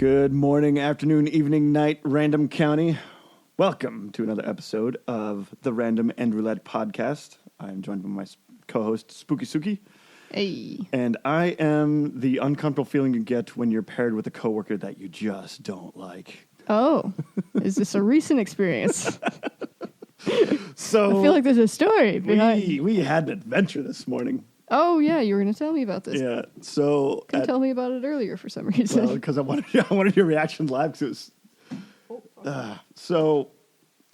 Good morning, afternoon, evening, night, Random County. Welcome to another episode of the Random and Roulette podcast. I'm joined by my co-host, Spooky Suki. Hey. And I am the uncomfortable feeling you get when you're paired with a coworker that you just don't like. Oh, is this a recent experience? So I feel like there's a story behind. we had an adventure this morning. Oh, yeah, you were going to tell me about this. Yeah, so... Couldn't tell me about it earlier for some reason. Well, because I wanted your reaction live. So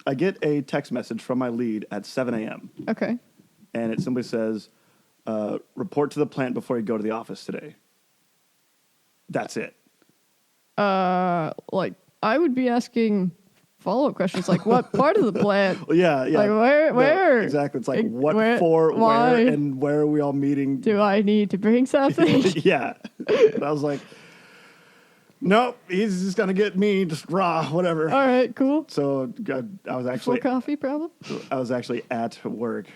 I get a text message from my lead at 7 a.m. Okay. And it simply says, report to the plant before you go to the office today. That's it. Like, I would be asking follow-up questions, like, what part of the plant? Well, yeah. Like, where? No, exactly. It's like, what where, for, why? where, and where are we all meeting? Do I need to bring something? Yeah. And I was like, nope, he's just going to get me just raw, whatever. All right, cool. So I was actually... Full coffee problem? I was actually at work,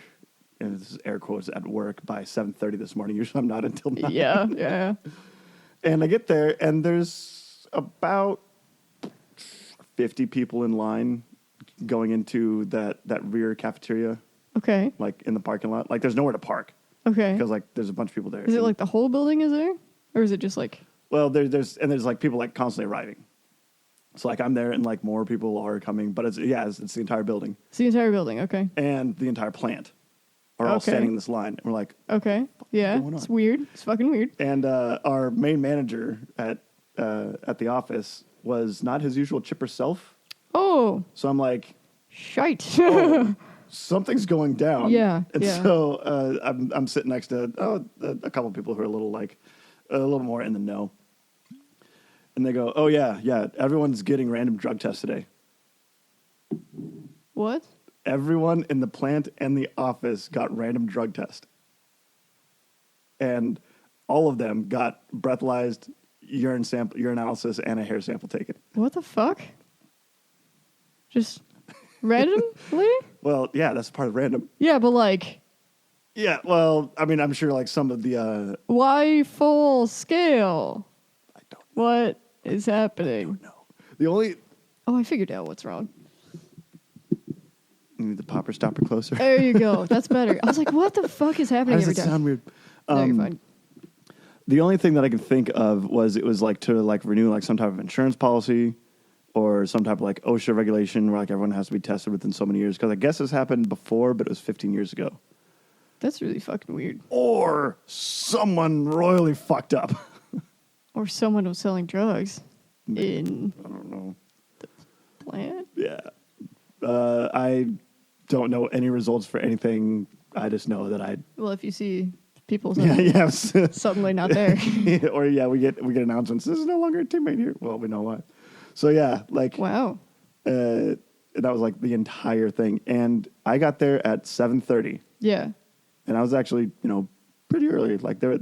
and this is air quotes, at work by 7:30 this morning. Usually I'm not until 9. Yeah. And I get there, and there's about 50 people in line going into that rear cafeteria, Okay. like in the parking lot. Like there's nowhere to park Okay. because like there's a bunch of people there. Is it like the whole building is there? Or is it just like... Well, there's like people like constantly arriving. So like I'm there and like more people are coming, but it's the entire building. It's the entire building, okay. And the entire plant are all Okay. standing in this line. And we're like, Okay. Yeah. going on? It's weird. It's fucking weird. and our main manager at the office was not his usual chipper self. Oh, So I'm like, shite. oh, something's going down. Yeah, And yeah. so I'm sitting next to a couple of people who are a little more in the know. And they go, oh yeah, everyone's getting random drug tests today. What? Everyone in the plant and the office got random drug test. And all of them got breathalyzed, urine analysis, and a hair sample taken. What the fuck? Just randomly? Well, yeah, that's part of random. Yeah, but like, Yeah, well, I mean, I'm sure like some of the why full scale? I don't What is happening? know. The only Oh, I figured out what's wrong. you need the popper stopper closer. There you go. That's better. I was like, what the fuck is How happening does every it time? sound weird? No, you're fine. The only thing that I can think of was it was like to like renew like some type of insurance policy or some type of like OSHA regulation where like everyone has to be tested within so many years. Because I guess this happened before, but it was 15 years ago. That's really fucking weird. Or someone royally fucked up. Or someone was selling drugs in I don't know. the plant? Yeah. I don't know any results for anything. I just know that I... Well, if you see people Yeah. suddenly not there. Or yeah, we get announcements. This is no longer a teammate here. Well, we know why. So yeah, like... Wow. that was like the entire thing. And I got there at 7:30. Yeah. And I was actually, pretty early. Like there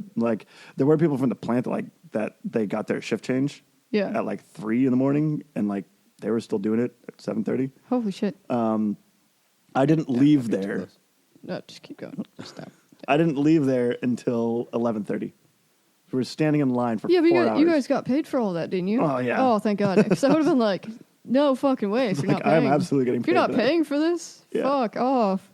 were people from the plant that they got their shift change Yeah. at like 3 in the morning, and like they were still doing it at 7:30. Holy shit. I didn't leave there. No, just keep going. Stop. I didn't leave there until 11:30. We were standing in line for Yeah, but 4 hours. you guys got paid for all that, didn't you? Oh, yeah. Oh, thank God. Because I would have been like, no fucking way. If you're Like, not paying. I'm absolutely getting If you're paid not for that. paying for this, Yeah. fuck off.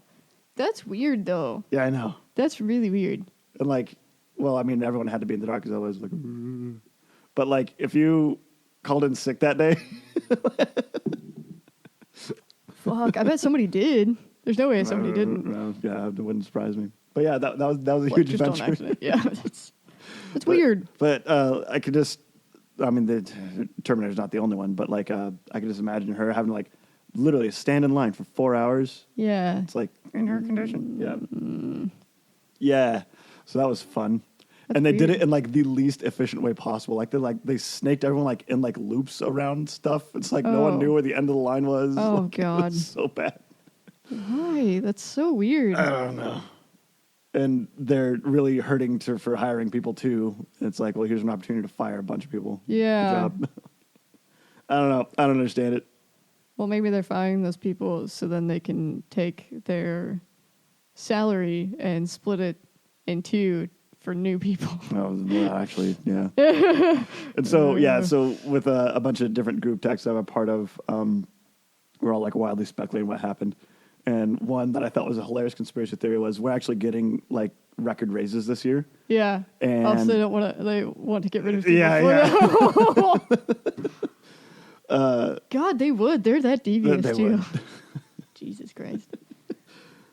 That's weird, though. Yeah, I know. That's really weird. And like, well, I mean, everyone had to be in the dark because otherwise, like, but like, if you called in sick that day, Fuck, I bet somebody did. There's no way somebody didn't. Yeah, it wouldn't surprise me. But yeah, that was a Like, huge just on adventure. accident. Yeah, that's weird. But I could just, I mean, the Terminator's not the only one, but like, I could just imagine her having to like literally stand in line for 4 hours. Yeah. It's like in her condition. Yeah. Yeah. So that was fun. That's and they did weird. it in like the least efficient way possible. Like they snaked everyone like in like loops around stuff. It's like no one Oh. knew where the end of the line was. Oh, Like, God. it was so bad. Why? That's so weird. I don't know. And they're really hurting for hiring people too. And it's like, well, here's an opportunity to fire a bunch of people. Yeah. Good job. I don't know. I don't understand it. Well, maybe they're firing those people so then they can take their salary and split it in two for new people. Well, actually, yeah. And so, so with a bunch of different group texts I'm a part of, we're all like wildly speculating what happened. And one that I thought was a hilarious conspiracy theory was we're actually getting like record raises this year. Yeah. And also, they want to get rid of people. Yeah. God, they would. They're that devious They too. would. Jesus Christ.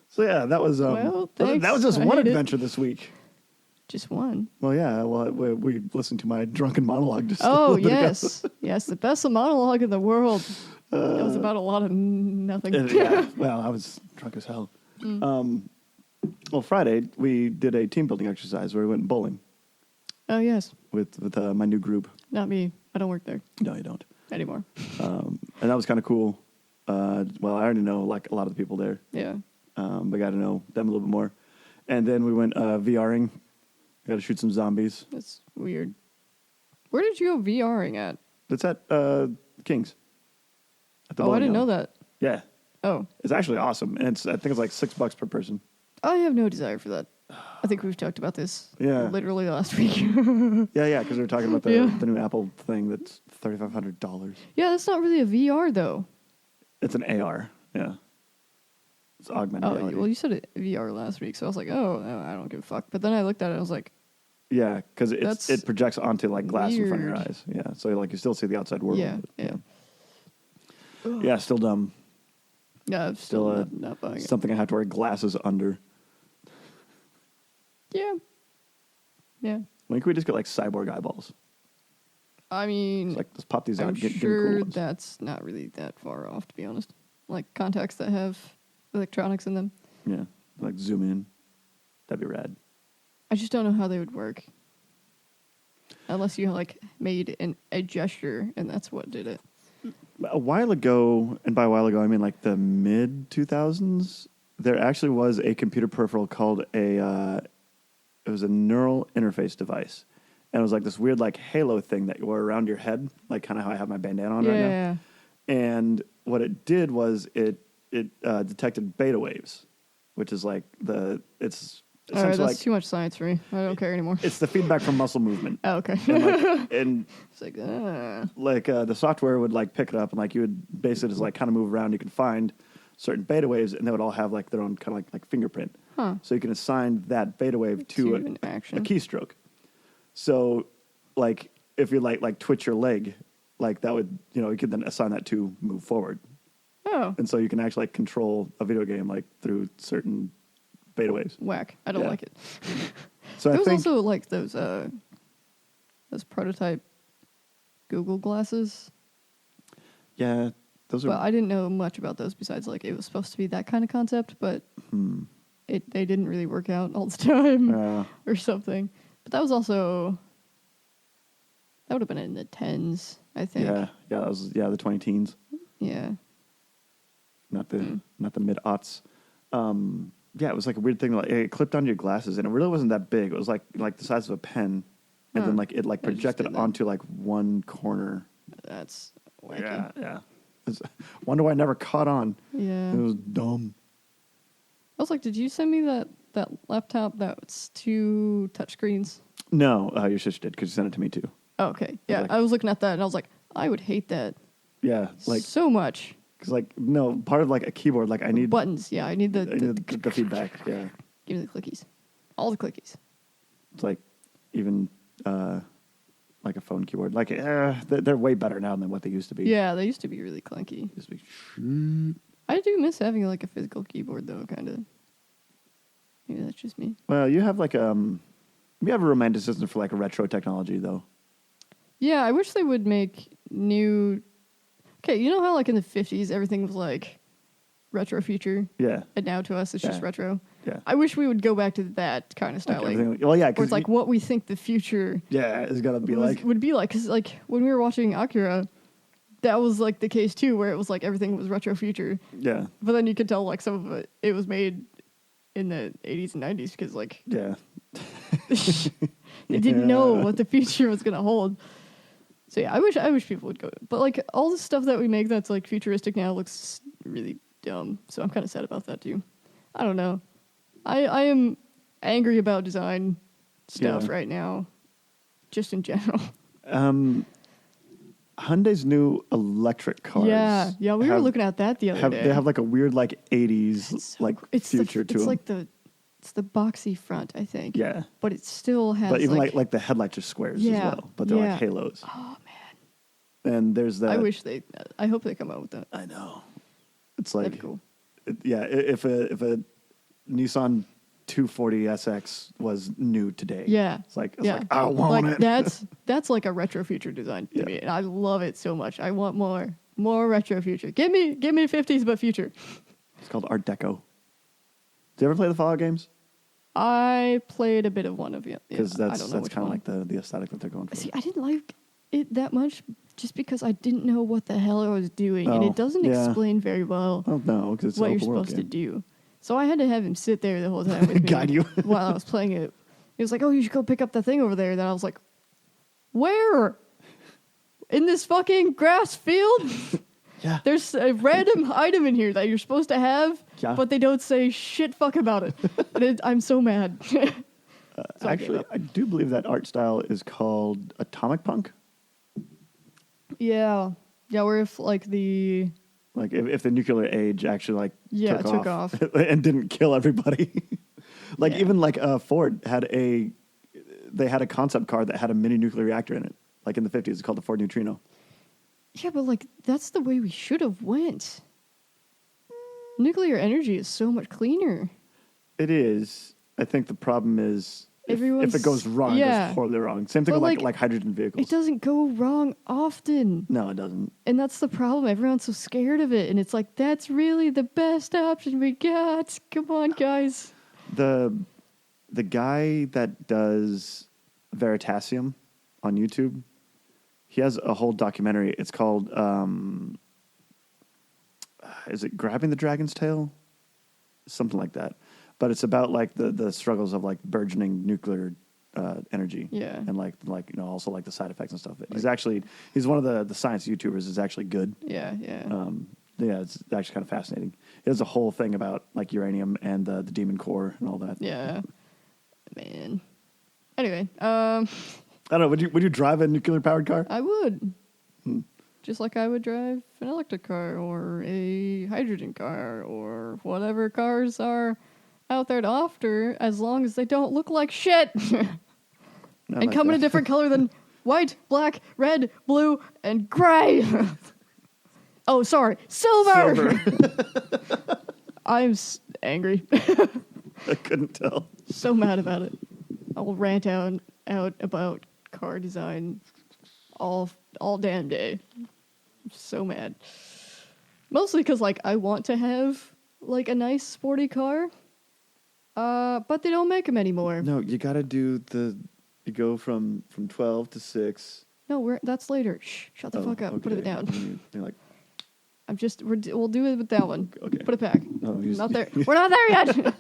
So yeah, that was Well, that thanks. was just I one hate it. adventure this week. Just one. Well, yeah. Well, we listened to my drunken monologue. Just Oh, a little bit ago. yes. Yes, the best monologue in the world. It was about a lot of nothing. Yeah. Well, I was drunk as hell. Well, Friday we did a team building exercise where we went bowling Oh, yes. with my new group. Not me. I don't work there No, you don't. anymore. And that was kind of cool. Well, I already know like a lot of the people there, Yeah. but got to know them a little bit more. And then we went VRing. Got to shoot some zombies. That's weird. Where did you go VRing at? It's at King's. At the Oh, I bowling didn't know alley. that. Yeah, Oh. it's actually awesome, and I think it's like $6 per person. I have no desire for that. I think we've talked about this Yeah. literally last week. Yeah, because we were talking about Yeah. the new Apple thing that's $3,500. Yeah, that's not really a VR, though. It's an AR. Yeah, it's augmented Oh, reality. well, you said it VR last week, so I was like, oh, I don't give a fuck. But then I looked at it and I was like, Yeah, because That's it projects onto like glass in front of your weird. eyes. Yeah, so like you still see the outside world. yeah, yeah. Yeah, still dumb. Yeah, I'm Still still not buying it. something I have to wear glasses under. Yeah. Yeah. When can we just get like cyborg eyeballs? I mean, It's like let's pop these out. I'm and get cool sure ones. that's not really that far off, to be honest. Like contacts that have electronics in them. Yeah, like zoom in. That'd be rad. I just don't know how they would work. Unless you like made a gesture and that's what did it. A while ago, and by a while ago I mean like the mid 2000s, there actually was a computer peripheral called it was a neural interface device, and it was like this weird like halo thing that you wore around your head, like kind of how I have my bandana on right now. Yeah. And what it did was it detected beta waves, which is like it's All right, essentially that's too much science for me. I don't care anymore. it's the feedback from muscle movement. Oh, okay. And It's like, the software would like pick it up and like you would basically just like kind of move around. You could find certain beta waves and they would all have like their own kind of like fingerprint. huh. So you can assign that beta wave to an a action. keystroke. So like if you like twitch your leg, like that would, you could then assign that to move forward. Oh, And so you can actually like control a video game like through certain beta waves. whack. I don't Yeah. like it. So There I was think also like those prototype Google glasses. yeah, those are Well, I didn't know much about those besides like it was supposed to be that kind of concept, but they didn't really work out all the time or something. But that was also that would have been in the tens, I think. that was the 20 teens, Yeah. not the mid aughts. Yeah, it was like a weird thing. Like it clipped onto your glasses, and it really wasn't that big. It was like the size of a pen, and then like it like I just projected did that. onto like one corner. That's wacky. Yeah. Wonder why I never caught on. Yeah. It was dumb. I was like, did you send me that laptop that's 2 touchscreens? No, your sister did because she sent it to me too. Oh, okay. Yeah, like- I was looking at that and I was like, I would hate that Yeah, like so much. because like no part of like a keyboard. Like I need Buttons. Yeah, I need I need the feedback. Yeah, give me the clickies. All the clickies. it's like even like a phone keyboard. Like they're way better now than what they used to be. Yeah, they used to be really clunky. Used to be I do miss having like a physical keyboard though, kind of. Maybe that's just me. Well, you have like you have a romanticism for like a retro technology though. Yeah, I wish they would make new. Okay, you know how like in the 50s everything was like retro future, Yeah, and now to us it's just Yeah. retro. yeah. I wish we would go back to that kind of Like styling. everything- well, yeah, Where because it's like what we think the future it's gonna be was- like would be like. Because like when we were watching Akira, that was like the case too, where it was like everything was retro future. yeah, But then you could tell like some of it was made in the 80s and 90s because like yeah. they didn't know what the future was gonna hold. So yeah, I wish people would go. But like all the stuff that we make that's like futuristic now looks really dumb. So I'm kind of sad about that too. I don't know. I am angry about design stuff right now, just in general. Hyundai's new electric cars. Yeah, we were looking at that the other day. They have like a weird like 80s future to them. It's the boxy front, I think. Yeah. But it still has But even like the headlights are squares as well, but they're like halos. Oh man. And there's that. I hope they come out with that. I know. It's like that'd be cool. If a Nissan 240 SX was new today. Yeah. It's like I want it. That's like a retro future design to me. And I love it so much. I want more retro future. Give me 50s but future. It's called Art Deco. Did you ever play the Fallout games? I played a bit of one of it. Because that's kind of like the aesthetic that they're going for. See, I didn't like it that much just because I didn't know what the hell I was doing, and it doesn't explain very well because what you're supposed to do. So I had to have him sit there the whole time with me guide you while I was playing it. He was like, "Oh, you should go pick up the thing over there." Then I was like, "Where? In this fucking grass field?" Yeah. There's a random item in here that you're supposed to have, but they don't say shit fuck about it. And I'm so mad. So actually, I do believe that art style is called atomic punk. Yeah, where if like if the nuclear age actually took off and didn't kill everybody. Even Ford had a concept car that had a mini nuclear reactor in it. Like in the 50s, it's called the Ford Neutrino. Yeah, but that's the way we should have went. Nuclear energy is so much cleaner. It is. I think the problem is if it goes wrong, it goes horribly wrong. Same thing with like hydrogen vehicles. It doesn't go wrong often. No, it doesn't. And that's the problem. Everyone's so scared of it. And it's like, that's really the best option we got. Come on, guys. The guy that does Veritasium on YouTube, he has a whole documentary. It's called, is it Grabbing the Dragon's Tail? Something like that. But it's about like the struggles of like burgeoning nuclear energy. Yeah. And also like the side effects and stuff. He's one of the science YouTubers is actually good. Yeah. It's actually kind of fascinating. He has a whole thing about like uranium and the demon core and all that. Yeah. Man. Anyway, I don't know. Would you drive a nuclear powered car? I would. Just like I would drive an electric car or a hydrogen car or whatever cars are out there to offer, as long as they don't look like shit and come in a different color than white, black, red, blue, and gray. Oh, sorry, silver. I'm angry. I couldn't tell. So mad about it. I'll rant out about car design all damn day. I'm so mad. Mostly because I want to have a nice sporty car, but they don't make them anymore. No, you gotta do you go from 12 to 6. No, that's later. Shh, shut the fuck up. Okay. Put it down. You're like, we'll do it with that one. Okay. Put it back. No, not there. We're not there yet.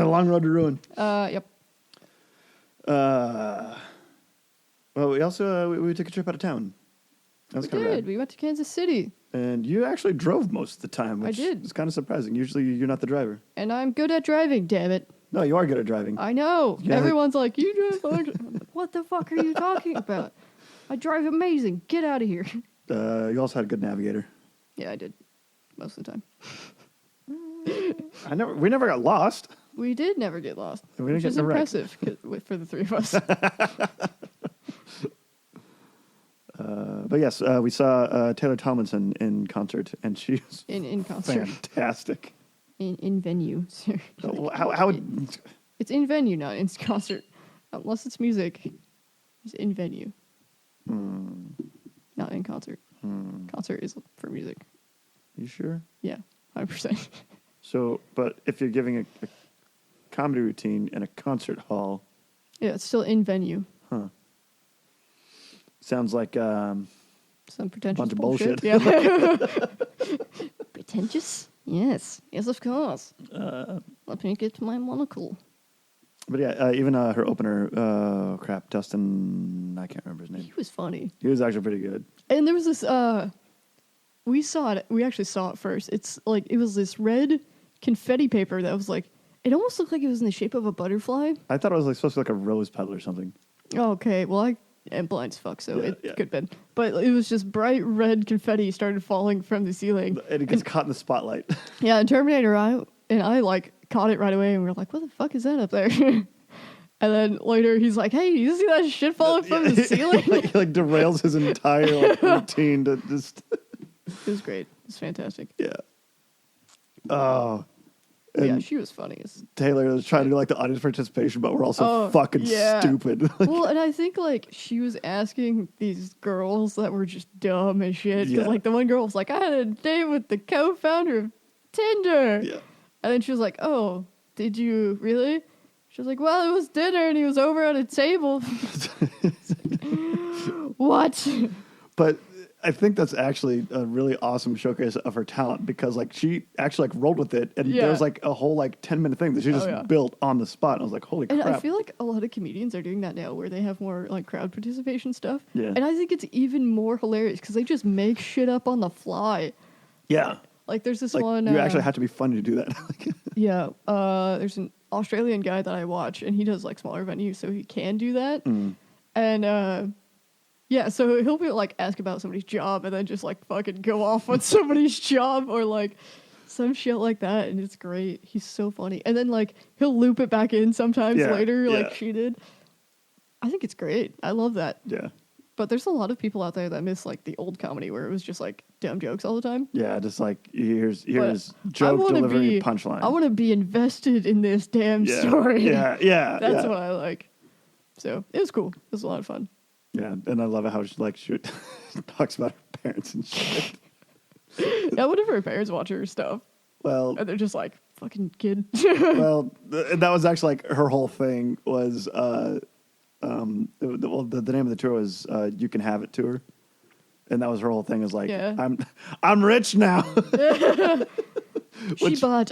Long road to ruin. Yep. Well, we also we took a trip out of town. That was kind of rad. We went to Kansas City. And you actually drove most of the time, which is kind of surprising. Usually you're not the driver. And I'm good at driving, damn it. No, you are good at driving. I know. Yeah. Everyone's like, you drive fine. What the fuck are you talking about? I drive amazing. Get out of here. You also had a good navigator. Yeah, I did. Most of the time. We never got lost. We did never get lost. Which is impressive for the three of us. But yes, we saw Taylor Tomlinson in concert, and she was in concert. Fantastic. In venue. How it's in venue, not in concert. Unless it's music, it's in venue. Not in concert. Concert is for music. You sure? Yeah, 100%. So, but if you're giving a comedy routine in a concert hall, yeah, it's still in venue. Huh. Sounds like some pretentious bunch of bullshit. Yeah. Pretentious? Yes, of course. Let me get my monocle. But yeah, even her opener, Dustin, I can't remember his name. He was funny. He was actually pretty good. And there was this, we actually saw it first. It's it was this red confetti paper that was It almost looked like it was in the shape of a butterfly. I thought it was like supposed to be like a rose petal or something. Oh, okay, well, I am blind as fuck, so Yeah, it yeah. could have been. But it was just bright red confetti started falling from the ceiling. And it gets caught in the spotlight. Yeah, and Terminator I like caught it right away, and we were like, "What the fuck is that up there?" And then later he's like, "Hey, you see that shit falling from the ceiling?" He like derails his entire like, routine to just. It was great. It was fantastic. Yeah. Oh. But yeah, And she was funny. Taylor was trying to do like the audience participation, but we're also Oh, fucking yeah. stupid. Well, and I think like she was asking these girls that were just dumb as shit. Because Yeah. like the one girl was like, "I had a date with the co-founder of Tinder," Yeah. and then she was like, "Oh, did you really?" She was like, "Well, it was dinner, and he was over at a table." What? But I think that's actually a really awesome showcase of her talent because like she actually like rolled with it and Yeah. there was like a whole like 10-minute thing that she just yeah. built on the spot. And I was like, holy And crap. I feel like a lot of comedians are doing that now, where they have more like crowd participation stuff. Yeah. And I think it's even more hilarious because they just make shit up on the fly. Yeah. Like there's this Like one. you actually have to be funny to do that. Yeah. There's an Australian guy that I watch, and he does like smaller venues, so he can do that. And yeah, so he'll be like ask about somebody's job, and then just like fucking go off on somebody's job or like some shit like that, and it's great. He's so funny, and then like he'll loop it back in sometimes Yeah, later, like yeah. she did. I think it's great. I love that. Yeah. But there's a lot of people out there that miss like the old comedy where it was just like dumb jokes all the time. Yeah. Just like here's But joke wanna delivery be- punchline. I want to be invested in this damn yeah. story. Yeah. Yeah. That's yeah. what I like. So it was cool. It was a lot of fun. Yeah. And I love it how she talks about her parents and shit. Yeah, what if her parents watch her stuff Well, and they're just like, fucking kid? well, that was actually like her whole thing was the name of the tour was "You Can Have It" tour, and that was her whole thing. Is like, Yeah. I'm rich now. She bought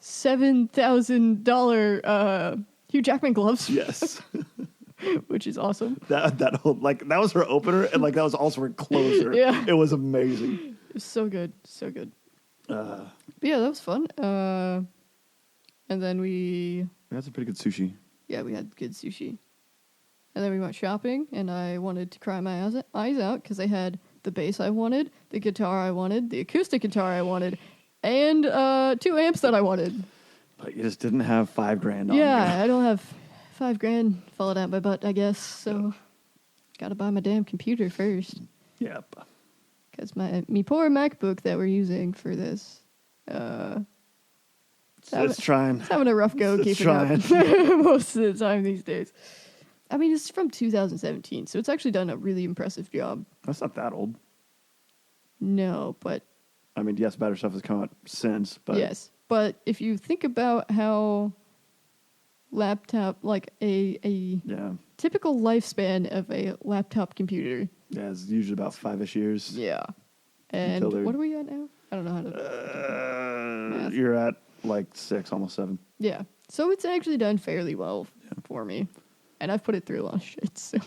$7,000 Hugh Jackman gloves, Yes, which is awesome. that whole like that was her opener, and like that was also her closer. Yeah. It was amazing. It was so good, so good. But yeah, that was fun. And then we That's a pretty good sushi. we had good sushi. And then we went shopping, and I wanted to cry my eyes out because they had the bass I wanted, the guitar I wanted, the acoustic guitar I wanted, and 2 amps that I wanted. But you just didn't have $5,000 on Yeah, you. I don't have $5,000 falling out my butt, I guess. So, gotta buy my damn computer first. Yep. Because me poor MacBook that we're using for this, It's trying. it's having a rough go It's keeping up trying. most of the time these days. I mean, it's from 2017, so it's actually done a really impressive job. That's not that old. No, but I mean, yes, better stuff has come out since, but yes. But if you think about how laptop, like a yeah, typical lifespan of a laptop computer. yeah, it's usually about 5-ish years. Yeah. And Until they're- what are we at now? I don't know how to. Math. You're at like 6, almost 7. Yeah. So it's actually done fairly well for me. And I've put it through a lot of shit, so.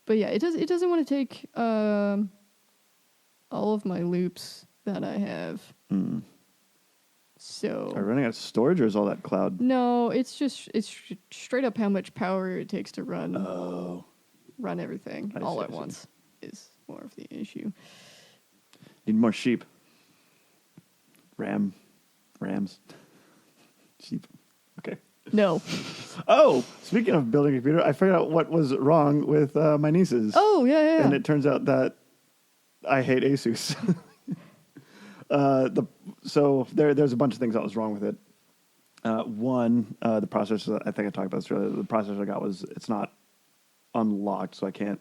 But yeah, it doesn't want to take all of my loops that I have. So Are we running out of storage, or is all that cloud? no, it's straight up how much power it takes to run everything I all see, at I see. once is more of the issue. Need more sheep. Rams. Sheep. Okay. No. Oh, speaking of building a computer, I figured out what was wrong with my nieces. Oh yeah. And it turns out that I hate Asus. So there's a bunch of things that was wrong with it. One, the processor, I think I talked about this earlier, the processor I got it's not unlocked, so I can't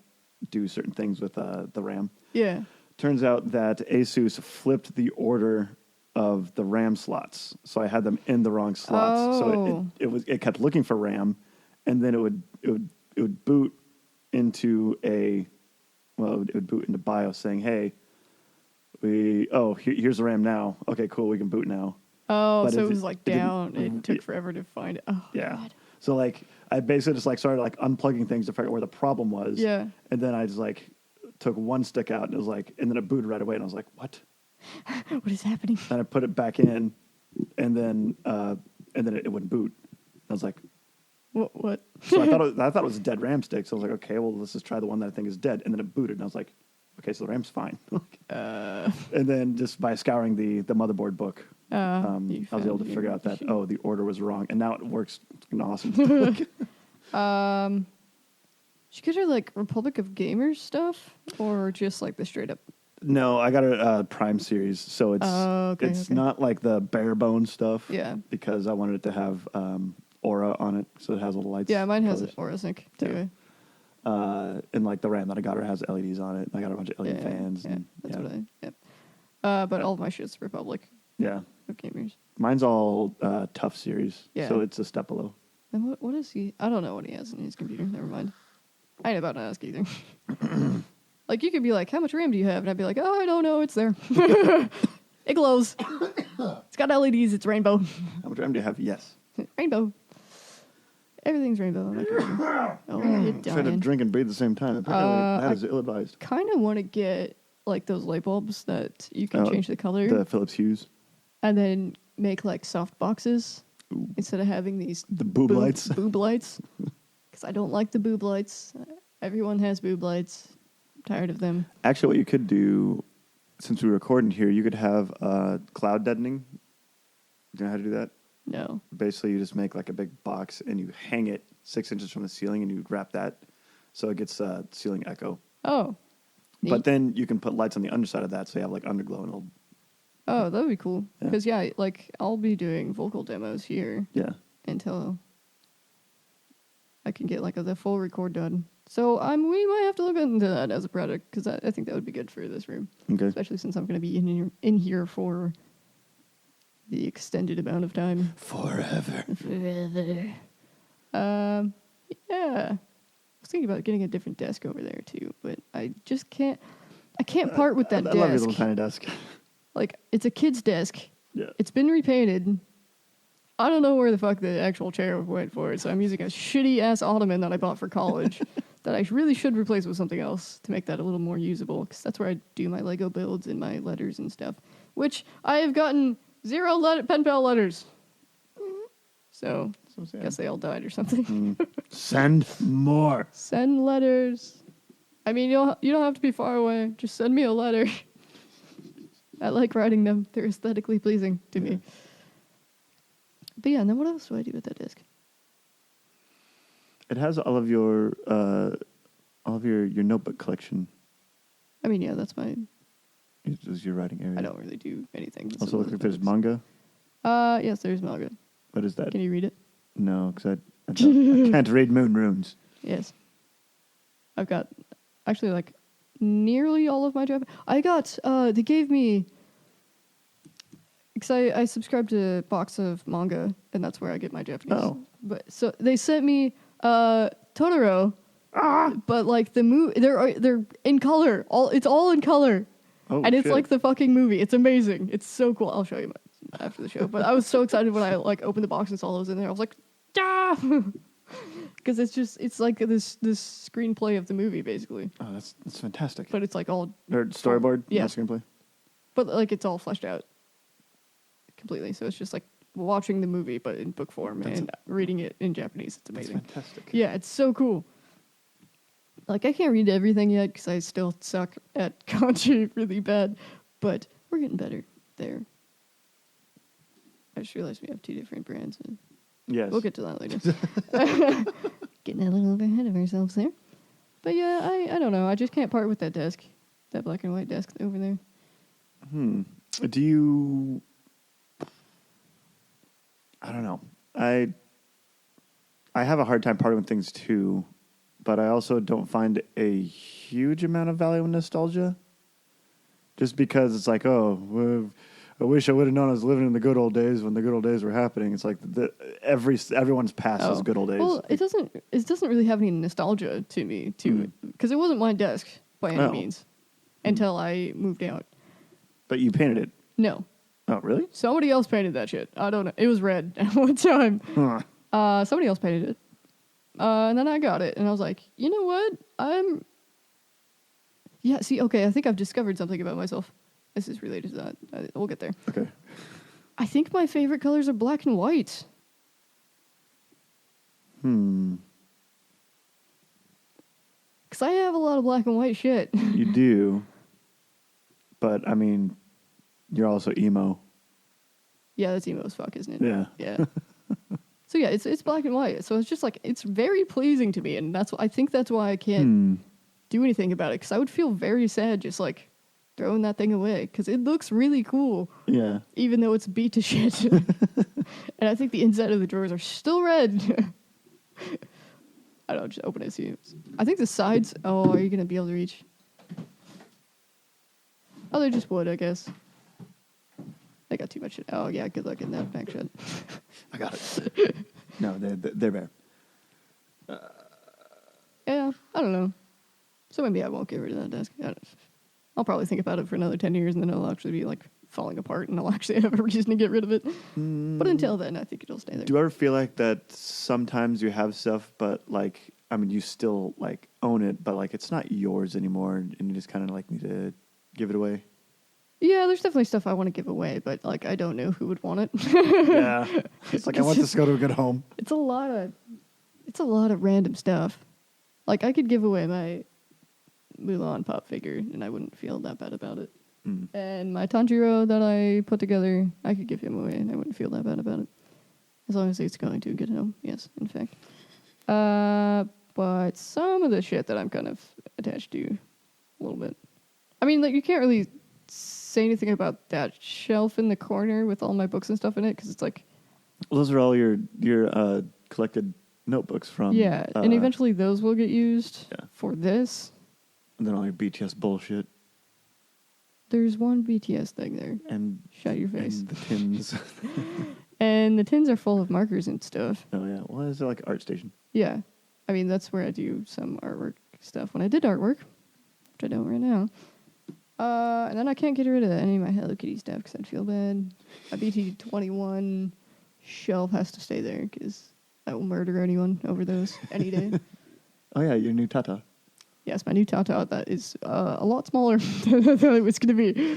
do certain things with the RAM. Yeah. Turns out that Asus flipped the order of the RAM slots, so I had them in the wrong slots. Oh. So it kept looking for RAM, and then it would boot into it would boot into BIOS saying, "Hey, here's the RAM now. Okay, cool, we can boot now." Oh, But so it it was like didn't- down. It took forever to find it. Oh, Yeah. God. So like I basically just like started like unplugging things to figure out where the problem was. Yeah. And then I just like took one stick out and it was like, and then it booted right away and I was like, what? What is happening? Then I put it back in and then it wouldn't boot. I was like, What? so I thought it was a dead RAM stick. So I was like, okay, well, let's just try the one that I think is dead. And then it booted, and I was like, okay, so the RAM's fine. And then just by scouring the motherboard book, I was able to figure out that the order was wrong, and now it works awesome. Did you get her like Republic of Gamers stuff, or just like the straight up? No, I got a Prime series, so it's not like the bare bones stuff. Yeah, because I wanted it to have Aura on it, so it has all the lights. Yeah, mine has Aura Sync too. Yeah. And like the RAM that I got her has LEDs on it. And I got a bunch of LED fans. Yeah, and, that's what I. Yep. But all of my shit's Republic. Yeah. Of Gamers. Mine's all Tough series. Yeah. So it's a step below. And what is he? I don't know what he has in his computer. Never mind. I ain't about to ask either. Like, you could be like, how much RAM do you have? And I'd be like, oh, I don't know. It's there. It glows. It's got LEDs. It's rainbow. How much RAM do you have? Yes. Rainbow. Everything's rainbow. Oh, you're dying. Trying to drink and breathe at the same time. Apparently, that is ill-advised. Kind of want to get, like, those light bulbs that you can change the color. The Philips Hues. And then make, like, soft boxes. Ooh. Instead of having these... The boob lights. Boob lights. Because I don't like the boob lights. Everyone has boob lights. I'm tired of them. Actually, what you could do, since we're recording here, you could have cloud deadening. Do you know how to do that? No. Basically, you just make like a big box and you hang it 6 inches from the ceiling and you wrap that so it gets ceiling echo. Oh. Neat. But then you can put lights on the underside of that so you have like underglow and it'll... Oh, that would be cool. Because, like, I'll be doing vocal demos here. Yeah. Until I can get, like, the full record done. So we might have to look into that as a product, because I think that would be good for this room. Okay. Especially since I'm going to be in here for the extended amount of time. Forever. Yeah. I was thinking about getting a different desk over there, too, but I just can't... I can't part with that desk. I love your little tiny desk. Like, it's a kid's desk. Yeah. It's been repainted. I don't know where the fuck the actual chair went for it, so I'm using a shitty-ass ottoman that I bought for college that I really should replace with something else to make that a little more usable, because that's where I do my Lego builds and my letters and stuff, which I have gotten 0 pen pal letters. So I guess they all died or something. Send more. Send letters. I mean, you don't have to be far away. Just send me a letter. I like writing them. They're aesthetically pleasing to me. But yeah, and then what else do I do with that disc? It has all of your notebook collection. I mean, yeah, that's my... Is your writing area. I don't really do anything. Also, looks like there's manga. Yes, there's manga. What is that? Can you read it? No, because I can't read moon runes. Yes. I've got, actually, like, nearly all of my Japanese. I got, they gave me, because I subscribe to a box of manga, and that's where I get my Japanese. Oh. But, so they sent me Totoro, but, like, the movie, they're in color. It's all in color. Oh, and it's like the fucking movie. It's amazing. It's so cool. I'll show you after the show. But I was so excited when I, like, opened the box and saw those in there. I was like, ah! Because it's like this screenplay of the movie, basically. Oh, that's fantastic. But it's like all... Or storyboard? Yeah. Not screenplay? But like it's all fleshed out completely. So it's just like watching the movie, but in book form and reading it in Japanese. It's amazing. That's fantastic. Yeah, it's so cool. Like, I can't read everything yet because I still suck at kanji really bad. But we're getting better there. I just realized we have 2 different brands. And yes. We'll get to that later. Getting a little bit ahead of ourselves there. But yeah, I don't know. I just can't part with that desk. That black and white desk over there. Do you... I don't know. I have a hard time parting with things too, but I also don't find a huge amount of value in nostalgia. Just because it's like, oh, I wish I would have known I was living in the good old days when the good old days were happening. It's like everyone's past is good old days. Well, it doesn't really have any nostalgia to me, because it wasn't my desk by any means until I moved out. But you painted it? No. Oh, really? Somebody else painted that shit. I don't know. It was red at one time. Huh. Somebody else painted it. And then I got it, and I was like, you know what? I think I've discovered something about myself. This is related to that. We'll get there. Okay. I think my favorite colors are black and white. Because I have a lot of black and white shit. You do. But, I mean, you're also emo. Yeah, that's emo as fuck, isn't it? Yeah. Yeah. So yeah, it's black and white. So it's just like, it's very pleasing to me. And I think that's why I can't do anything about it. Because I would feel very sad just like throwing that thing away. Because it looks really cool. Yeah. Even though it's beat to shit. And I think the inside of the drawers are still red. I don't know, just open it, see. I think the sides, are you going to be able to reach? Oh, they're just wood, I guess. They got too much shit. Oh, yeah, good luck in that back shot. I got it. No, they're bare. Yeah, I don't know. So maybe I won't get rid of that desk. I'll probably think about it for another 10 years, and then it'll actually be, like, falling apart, and I'll actually have a reason to get rid of it. But until then, I think it'll stay there. Do you ever feel like that sometimes you have stuff, but, like, I mean, you still, like, own it, but, like, it's not yours anymore, and you just kind of, like, need to give it away? Yeah, there's definitely stuff I want to give away, but, like, I don't know who would want it. Yeah. It's like, I want this to go to a good home. It's a lot of random stuff. Like, I could give away my Mulan pop figure, and I wouldn't feel that bad about it. And my Tanjiro that I put together, I could give him away, and I wouldn't feel that bad about it. As long as it's going to a good home, yes, in fact. But some of the shit that I'm kind of attached to a little bit. I mean, like, you can't really say anything about that shelf in the corner with all my books and stuff in it, because it's like... Those are all your collected notebooks from... Yeah, and eventually those will get used for this. And then all your BTS bullshit. There's one BTS thing there. And shut your face. And the tins. And the tins are full of markers and stuff. Oh, yeah. Well, is it like art station? Yeah. I mean, that's where I do some artwork stuff when I did artwork, which I don't right now. And then I can't get rid of any of my Hello Kitty stuff because I'd feel bad. My BT21 shelf has to stay there because I will murder anyone over those any day. Oh, yeah, your new Tata. Yes, my new Tata, that is a lot smaller than I thought it was going to be.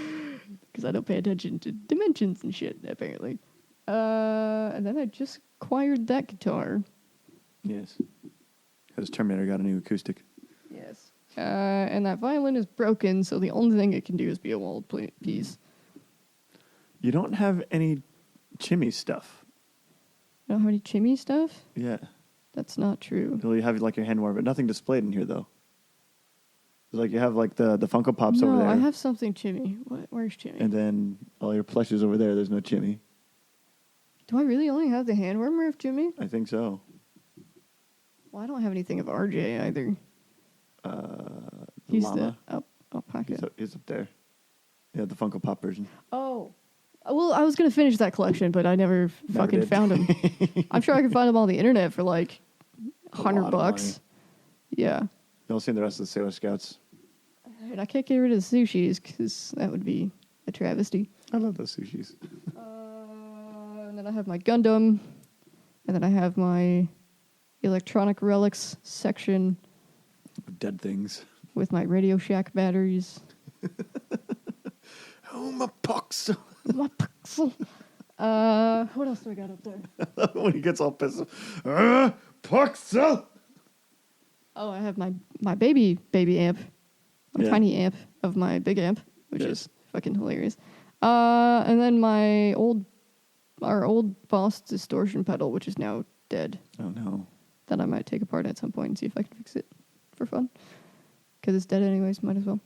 Because I don't pay attention to dimensions and shit, apparently. And then I just acquired that guitar. Yes. Because Terminator got a new acoustic. Yes. And that violin is broken, so the only thing it can do is be a walled piece. You don't have any chimney stuff. You don't have any chimney stuff? Yeah. That's not true. Well, you have like your handwear, but nothing displayed in here, though. Like you have like the Funko Pops over there. No, I have something chimney. Where's chimney? And then all your plushes over there. There's no chimney. Do I really only have the handwormer of Jimmy? I think so. Well, I don't have anything of RJ either. He's Llama. the alpaca. He's up there. Yeah, the Funko Pop version. Oh. Well, I was going to finish that collection, but I never fucking found him. I'm sure I can find them on the internet for like $100. Yeah. You'll see the rest of the Sailor Scouts. And I can't get rid of the sushis because that would be a travesty. I love those sushis. And then I have my Gundam. And then I have my electronic relics section. Dead things. With my Radio Shack batteries. Oh, my pucks. My pucks. What else do I got up there? When he gets all pissed. Pucks. Oh, I have my baby amp. My tiny amp of my big amp, which is fucking hilarious. And then our old Boss distortion pedal, which is now dead. Oh, no. That I might take apart at some point and see if I can fix it for fun. Because it's dead anyways, might as well.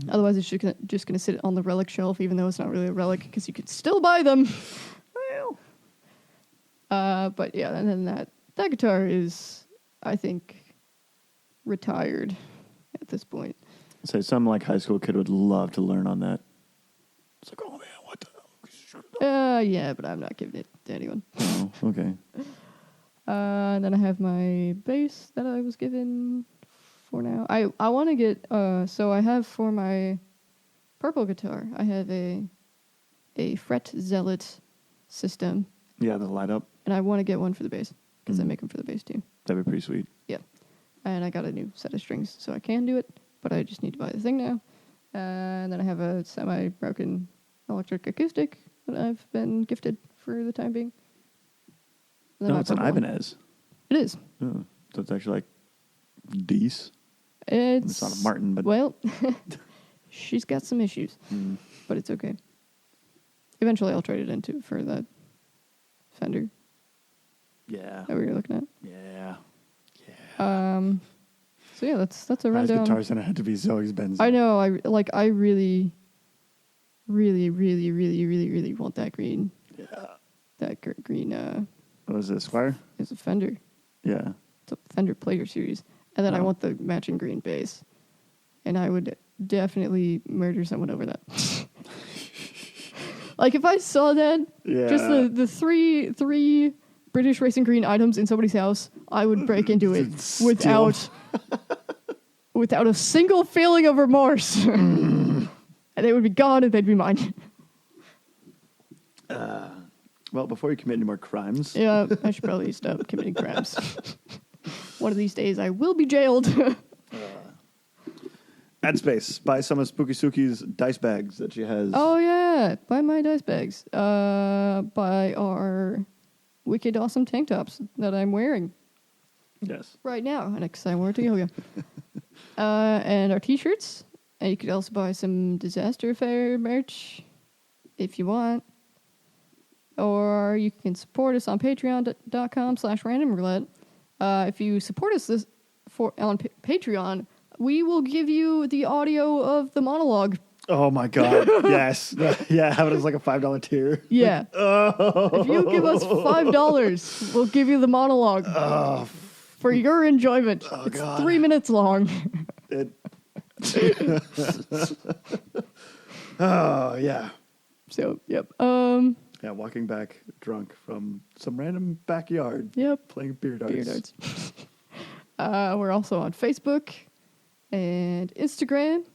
Otherwise, it's just going to sit on the relic shelf, even though it's not really a relic, because you could still buy them. But yeah, and then that guitar is, I think, retired at this point. So some like high school kid would love to learn on that. It's like, oh man, what the? Yeah, but I'm not giving it to anyone. Oh, okay. And then I have my bass that I was given for now. I want to get, so I have for my purple guitar, I have a Fret Zealot system. Yeah, the light up. And I want to get one for the bass, because I make them for the bass too. That'd be pretty sweet. Yeah. And I got a new set of strings, so I can do it, but I just need to buy the thing now. And then I have a semi-broken electric acoustic that I've been gifted for the time being. No, it's an Ibanez. It is. Oh, so it's actually like Deese. It's not a Martin, but... Well, she's got some issues, but it's okay. Eventually I'll trade it into for that Fender. Yeah. That we were looking at. Yeah. So yeah, that's a rundown. His guitar center had to be so expensive. I know. I really, really, really, really, really, really want that green. Yeah. That green. What is it, Squire? It's a Fender. Yeah. It's a Fender Player Series, and then I Oh. want the matching green bass, and I would definitely murder someone over that. Like if I saw that, just the three British racing green items in somebody's house, I would break into it without a single feeling of remorse. And they would be gone and they'd be mine. Well, before you commit any more crimes. Yeah, I should probably stop committing crimes. One of these days I will be jailed. AdSpace, buy some of Spooky Suki's dice bags that she has. Oh yeah, buy my dice bags. Buy our wicked awesome tank tops that I'm wearing Yes. right now, and because I wore it to yoga. And our t-shirts. And you could also buy some Disaster Fair merch if you want. Or you can support us on patreon.com/randomroulette. If you support us on Patreon, we will give you the audio of the monologue. Oh my God. Yes. Yeah, have it as like a $5 tier. Yeah. Oh. If you give us $5, we'll give you the monologue for your enjoyment. Oh, it's God. 3 minutes long. Oh, yeah. So, yep. Yeah, walking back drunk from some random backyard. Yep. Playing beer darts. Beer darts. We're also on Facebook and Instagram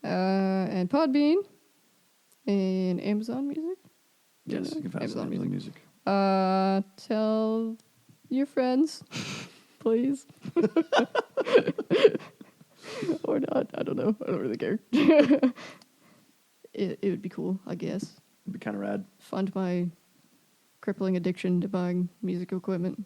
and Podbean and Amazon Music. Yes, you can find Amazon Amazon music. Tell your friends, please. Or not. I don't know. I don't really care. It would be cool, I guess. It'd be kind of rad. Fund my crippling addiction to buying music equipment,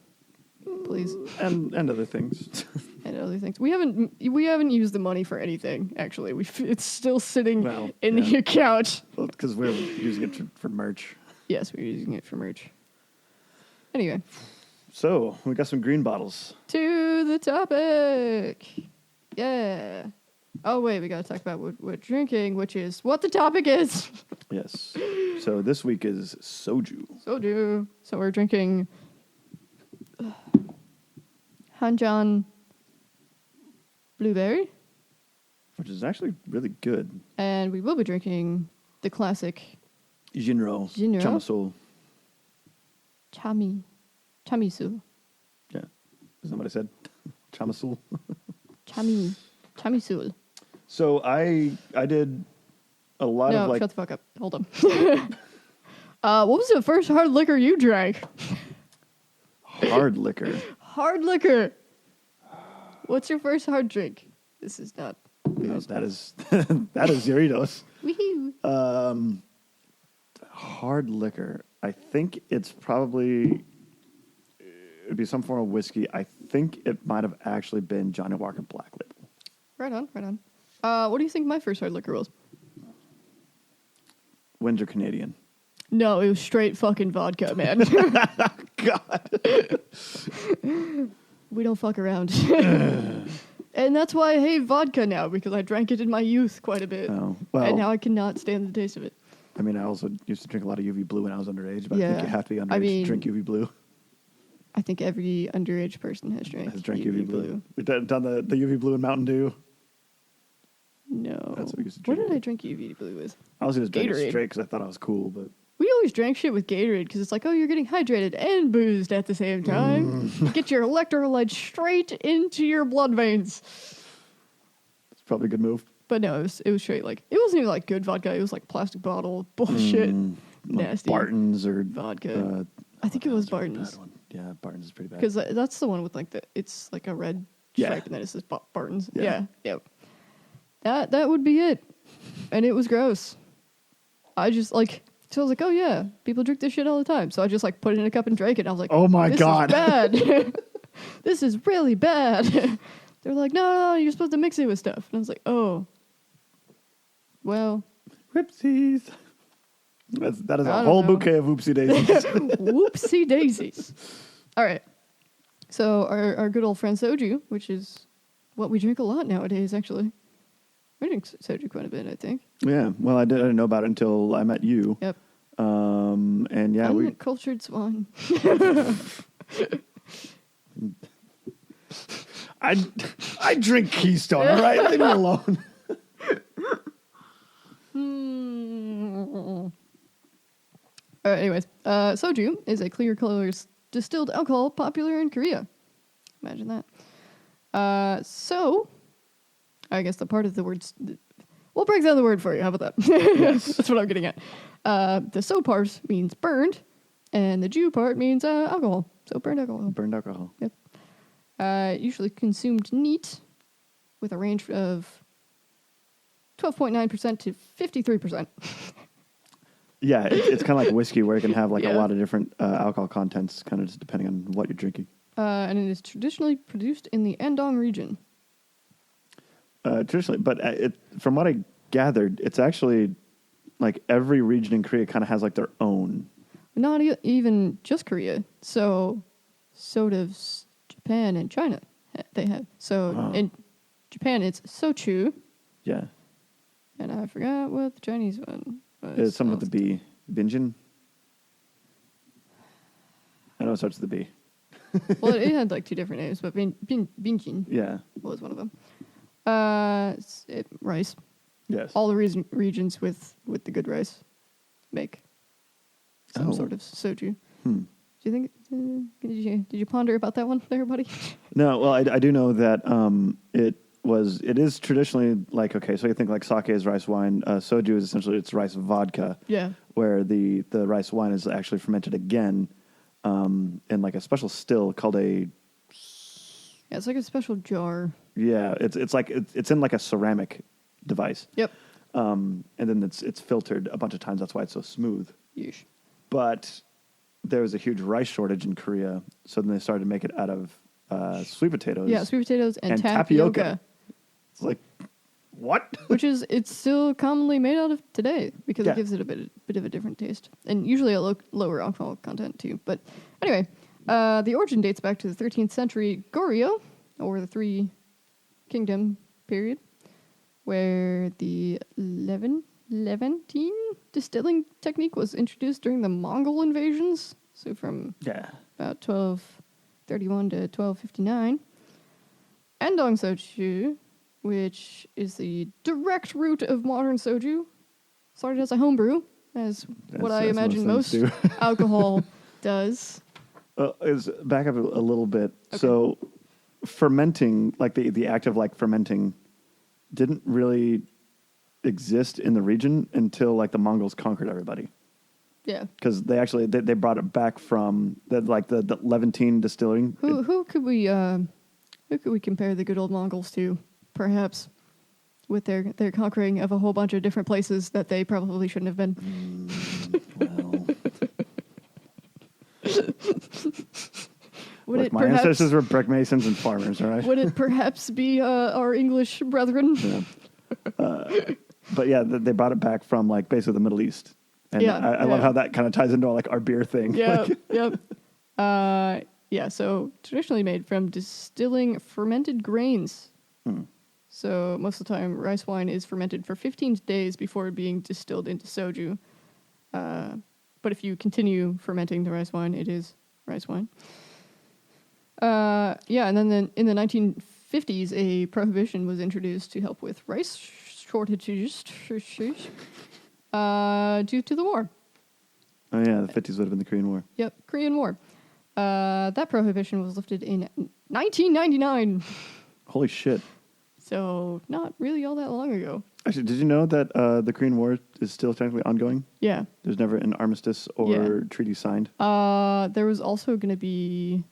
please. And other things. And other things. We haven't used the money for anything. Actually, it's still sitting in the account. Well, because we're using it for merch. Yes, we're using it for merch. Anyway, So we got some green bottles. to the topic. Yeah. Oh wait, we gotta talk about what we're drinking, which is what the topic is. Yes. So this week is Soju. Soju. So we're drinking Hanjan Blueberry. Which is actually really good. And we will be drinking the classic Jinro. Jinro. Chamasol. Chamisu. Yeah. Is that what I said? Chamasol. Chamisul. So I did a lot of like... shut the fuck up. Hold on. What was the first hard liquor you drank? hard liquor. Hard liquor. What's your first hard drink? This is not... No, that is Zeritos. Woohoo. Hard liquor. I think it's probably... It'd be some form of whiskey. I think it might have actually been Johnny Walker Black Label. Right on. What do you think my first hard liquor was? Windsor Canadian. No, it was straight fucking vodka, man. God. We don't fuck around. And that's why I hate vodka now, because I drank it in my youth quite a bit. Oh, well. And now I cannot stand the taste of it. I mean, I also used to drink a lot of UV Blue when I was underage, but I think you have to be underage to drink UV Blue. I think every underage person has drank UV Blue. We've done the UV Blue and Mountain Dew. No. That's what we used to What drink. did I drink UV Blue with? I was just drinking Gatorade. it straight because I thought I was cool, but... We always drank shit with Gatorade because it's like, oh, you're getting hydrated and boozed at the same time. Get your electrolytes straight into your blood veins. It's probably a good move. But no, it was straight like, it wasn't even like good vodka. It was like plastic bottle bullshit. Nasty. Like Barton's or... Vodka. I think it was Barton's. Bad one. Yeah, Barton's is pretty bad. Because that's the one with like it's like a red stripe and then it says Barton's. Yeah. That would be it. And it was gross. I just like, So I was like, oh yeah, people drink this shit all the time. So I just like put it in a cup and drank it. I was like, oh my this God. is bad. This is really bad. They're like, no, you're supposed to mix it with stuff. And I was like, oh, well. Whoopsies. That is a I don't whole know. bouquet of whoopsie daisies. Whoopsie daisies. All right. So our good old friend Soju, which is what we drink a lot nowadays, actually. We drink Soju quite a bit, I think. Yeah. Well, I didn't know about it until I met you. Yep. And yeah, Uncultured swine. I drink Keystone, all right? Leave me alone. All right, anyways. Soju is a clear colors distilled alcohol popular in Korea. Imagine that. So, I guess the part of the words... We'll break down the word for you. How about that? Yes. That's what I'm getting at. The so part means burned, and the Jew part means alcohol. So burned alcohol. Burned alcohol. Yep. Usually consumed neat, with a range of 12.9% to 53%. Yeah, it's kind of like whiskey where it can have like a Yeah. lot of different alcohol contents, kind of just depending on what you're drinking. And it is traditionally produced in the Andong region. Traditionally, but from what I gathered, it's actually like every region in Korea kind of has like their own. Not even just Korea. So does Japan and China. They have. So in Japan, it's Sochu. Yeah. And I forgot what the Chinese one was. It's something with the B. Binjin? I know it starts with the B. Well, it had like two different names, but Binjin Yeah. was one of them. Rice. Yes. All the regions with the good rice make some sort of soju. Do you think? Did you ponder about that one, there, buddy? No. Well, I do know that it is traditionally like, okay, so you think like sake is rice wine. Soju is essentially it's rice vodka. Yeah. Where the rice wine is actually fermented again in like a special still called a. Yeah, it's like a special jar. Yeah, it's in like a ceramic device. Yep. And then it's filtered a bunch of times. That's why it's so smooth. Yeesh. But there was a huge rice shortage in Korea, so then they started to make it out of sweet potatoes. Yeah, sweet potatoes and tapioca. tapioca. It's like, what? It's still commonly made out of today because Yeah. it gives it a bit of a different taste, and usually a lower alcohol content too. But anyway, the origin dates back to the 13th century Goryeo, or the Three Kingdom period, where the Levantine distilling technique was introduced during the Mongol invasions. So from about 1231 to 1259. Andong Soju, which is the direct root of modern soju, started as a homebrew, as what I imagine most alcohol does. Is back up a little bit. Okay. So fermenting, like the act of like fermenting, didn't really exist in the region until like the Mongols conquered everybody. Yeah. Because they brought it back from the Levantine distilling. Who could we compare the good old Mongols to, perhaps, with their conquering of a whole bunch of different places that they probably shouldn't have been? Well, Would my ancestors were brick masons and farmers, all right? Would it perhaps be our English brethren? Yeah. But yeah, they brought it back from like basically the Middle East. And I love how that kind of ties into like our beer thing. Yeah, yep. Yeah, so traditionally made from distilling fermented grains. So most of the time, rice wine is fermented for 15 days before being distilled into soju. But if you continue fermenting the rice wine, it is rice wine. And then in the 1950s, a prohibition was introduced to help with rice shortages due to the war. Oh yeah, the 50s would have been the Korean War. Yep, Korean War. That prohibition was lifted in 1999. Holy shit. So not really all that long ago. Actually, did you know that the Korean War is still technically ongoing? Yeah. There's never an armistice or treaty signed. There was also going to be...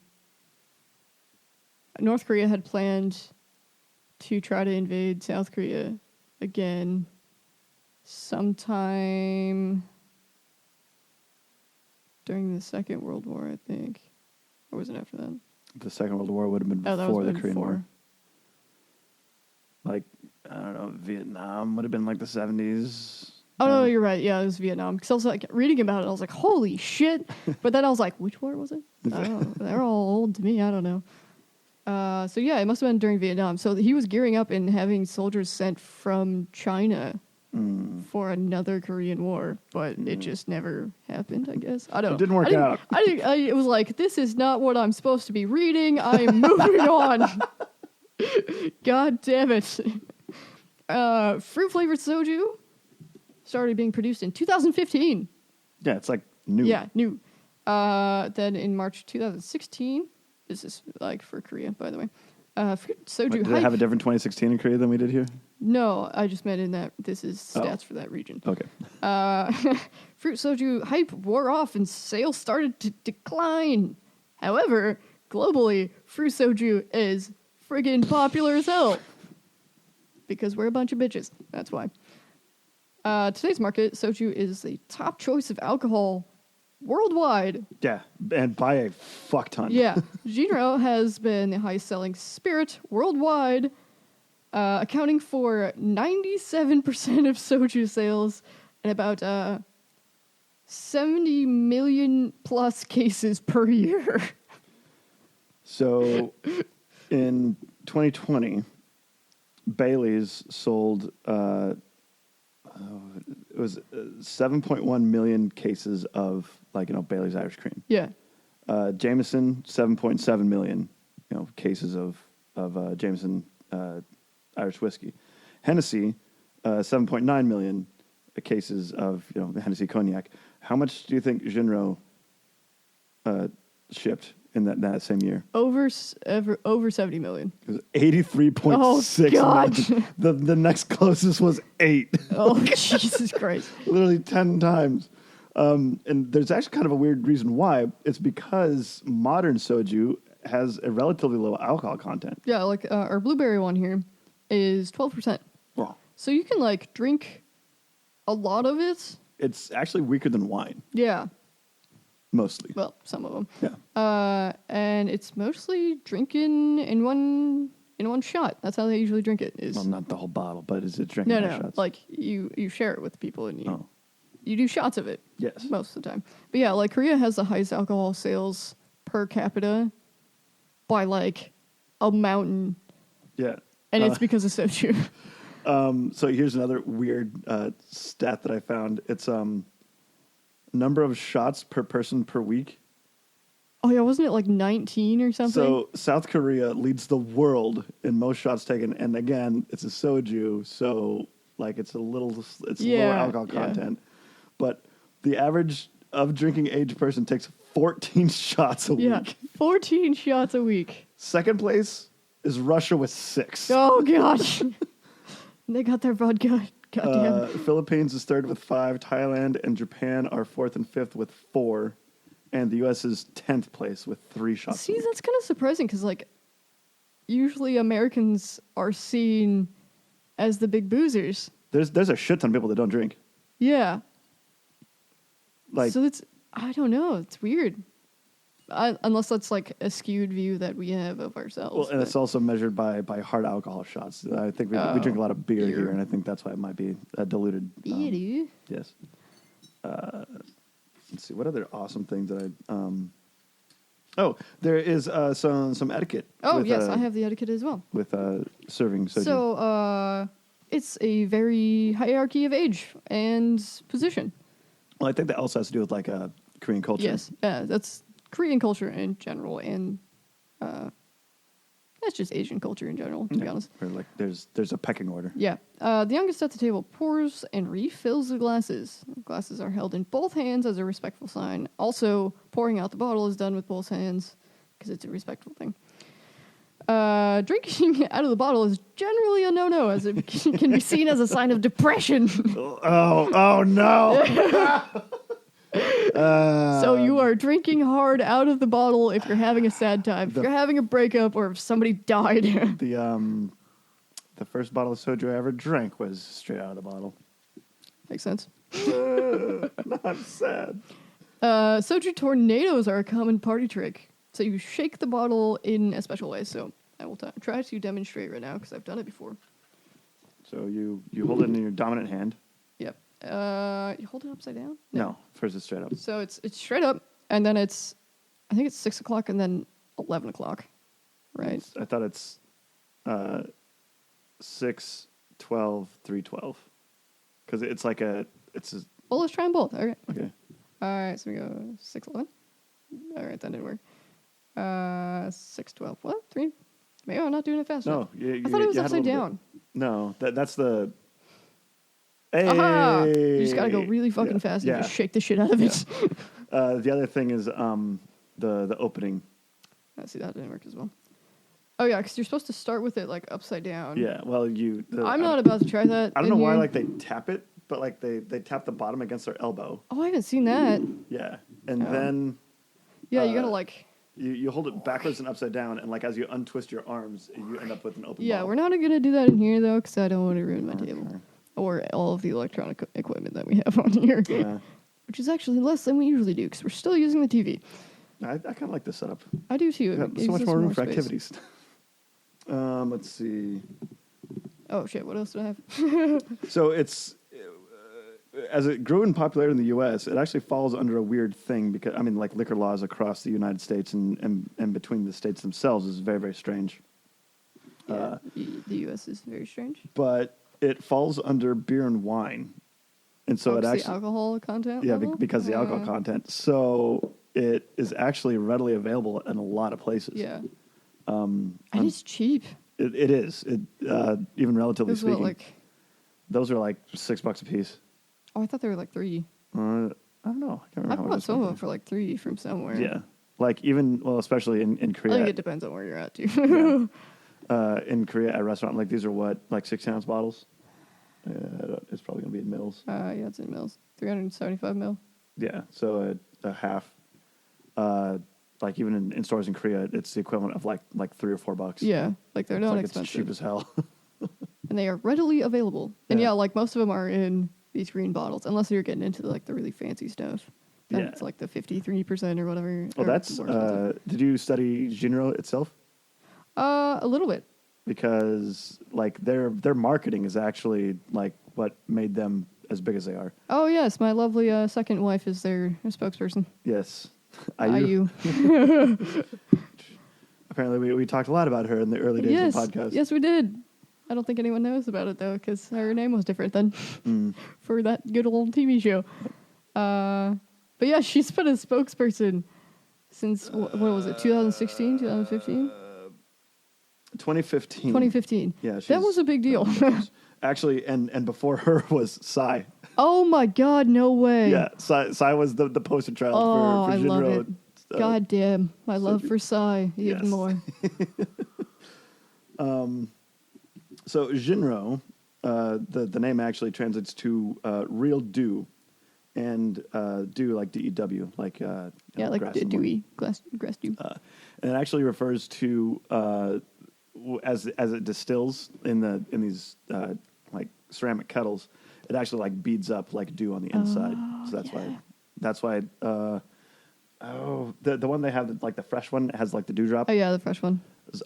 North Korea had planned to try to invade South Korea again sometime during the Second World War, I think. Or was it after that? The Second World War would have been before the Korean War. Like, I don't know, Vietnam would have been like the 70s. Oh, no, you're right. Yeah, it was Vietnam. Because I was like reading about it, I was like, holy shit. But then I was like, which war was it? Oh, they're all old to me. I don't know. So yeah, it must have been during Vietnam. So he was gearing up and having soldiers sent from China for another Korean War, but it just never happened, I guess. I don't know. It didn't work out. It was like, this is not what I'm supposed to be reading. I'm moving on. God damn it. Fruit-flavored soju started being produced in 2015. Yeah, it's like new. Yeah, new. Then in March 2016, this is like for Korea, by the way. Fruit soju. Did they have a different 2016 in Korea than we did here? No, I just meant in that this is stats for that region. Okay. Fruit soju hype wore off and sales started to decline. However, globally, fruit soju is friggin' popular as hell. Because we're a bunch of bitches. That's why. Today's market, soju is the top choice of alcohol worldwide. Yeah, and by a fuck ton. Yeah. Jinro has been the highest selling spirit worldwide, accounting for 97% of soju sales and about 70 million plus cases per year. So in 2020, Bailey's sold it was 7.1 million cases of Bailey's Irish Cream. Yeah. Jameson 7.7 million cases of Jameson Irish whiskey. Hennessy 7.9 million cases of the Hennessy cognac. How much do you think Jinro shipped in that same year? Over 70 million. It was 83.6 million. The next closest was 8. Oh, Jesus Christ. Literally 10 times. And there's actually kind of a weird reason why. It's because modern soju has a relatively low alcohol content. Yeah, like our blueberry one here is 12%. Wow. So you can drink a lot of it. It's actually weaker than wine. Yeah. Mostly. Well, some of them. Yeah. And it's mostly drinking in one shot. That's how they usually drink it. Well, not the whole bottle, but is it drinking No. shots? Like you share it with people and Oh. you do shots of it. Yes. Most of the time. But yeah, Korea has the highest alcohol sales per capita by a mountain. Yeah. And it's because of soju. So here's another weird stat that I found. It's number of shots per person per week. Oh yeah, wasn't it 19 or something? So South Korea leads the world in most shots taken, and again, it's a soju, so it's lower alcohol content. But the average of drinking age person takes 14 shots a week. 14 shots a week. Second place is Russia with 6. Oh gosh. They got their vodka. Goddamn. Philippines is third with 5. Thailand and Japan are fourth and fifth with 4. And the U.S. is 10th place with 3 shots. See, that's kind of surprising because, usually Americans are seen as the big boozers. There's a shit ton of people that don't drink. Yeah. So I don't know. It's weird. Unless that's a skewed view that we have of ourselves. Well, and it's also measured by hard alcohol shots. I think we drink a lot of beer here, and I think that's why it might be diluted. Beer? Yes. Let's see. What other awesome things that there is some etiquette. Oh, yes, I have the etiquette as well. With serving soju. So, it's a very hierarchy of age and position. Well, I think that also has to do with Korean culture. Yes, that's Korean culture in general, and that's just Asian culture in general, to be honest. Where there's a pecking order. Yeah. The youngest at the table pours and refills the glasses. Glasses are held in both hands as a respectful sign. Also, pouring out the bottle is done with both hands because it's a respectful thing. Drinking out of the bottle is generally a no-no, as it can be seen as a sign of depression. Oh no! So you are drinking hard out of the bottle if you're having a sad time, if you're having a breakup, or if somebody died. The first bottle of soju I ever drank was straight out of the bottle. Makes sense. Not sad. Soju tornadoes are a common party trick. So you shake the bottle in a special way. So I will try to demonstrate right now because I've done it before. So you hold it in your dominant hand. Yep. You hold it upside down? No, first it's straight up. So it's straight up, and then I think it's 6 o'clock and then 11 o'clock, right? I thought it's 6, 12, 3, 12. Because it's like Well, let's try them both. Okay. Okay. All right, so we go 6, 11. All right, that didn't work. 6, 12. What? 3? Maybe I'm not doing it fast enough. No, I thought it was upside down. No, that's the... Hey! Aha! You just gotta go really fucking fast and just shake the shit out of it. The other thing is the opening. I see that didn't work as well. Oh yeah, because you're supposed to start with it like upside down. Yeah, well I'm not about to try that. I don't know why like they tap it, but like they tap the bottom against their elbow. Oh, I haven't seen that. Yeah, and then. Yeah, you gotta like. You hold it backwards and upside down, and like as you untwist your arms, you end up with an open. Yeah, bottle. we're not gonna do that in here though, because I don't want to ruin my table or all of the electronic equipment that we have on here. Yeah. Which is actually less than we usually do, because we're still using the TV. I kind of like this setup. I do too. So much more room for space. activities. Let's see. Oh shit! What else do I have? So it's as it grew in popularity in the U.S., it actually falls under a weird thing because like liquor laws across the United States and between the states themselves is very, very strange. Yeah, the U.S. is very strange. But it falls under beer and wine, and so it actually the alcohol content. Yeah, level? because the alcohol content. So it is actually readily available in a lot of places. Yeah. And it's cheap. It is. Even relatively speaking. What, like... Those are like $6 a piece. Oh, I thought they were like 3. I don't know. I can't remember. I bought some of them for like 3 from somewhere. Yeah. Like especially in Korea. I think it depends on where you're at too. In Korea at a restaurant, like these are what, like 6-ounce bottles? It's probably going to be in mils. Yeah, it's in mils. 375 mil. Yeah, so a half. Like even in stores in Korea, it's the equivalent of like $3 or $4. Yeah, like they're not expensive. It's cheap as hell. And they are readily available. And yeah, like most of them are in these green bottles, unless you're getting into like the really fancy stuff. Then it's like the 53% or whatever. Well, that's. Did you study Jinro itself? A little bit. Because like their marketing is actually like what made them as big as they are. Oh yes, my lovely second wife is their spokesperson. Yes. IU. Apparently, we talked a lot about her in the early days of the podcast. Yes, we did. I don't think anyone knows about it, though, because her name was different then for that good old TV show. But yeah, she's been a spokesperson since, what was it, 2016, 2015? 2015. 2015. Yeah. That was a big deal. Actually, and before her was Psy. Oh my God, no way. Yeah, Psy was the poster child for I Jinro. love it. God damn, my love for Psy even more. So Jinro, the name actually translates to real dew, and dew like DEW, like like grass dewy grass dew. and it actually refers to as it distills in these like ceramic kettles, it actually like beads up like dew on the inside. So that's why. The one they have, like the fresh one, has like the dewdrop. Oh yeah, the fresh one.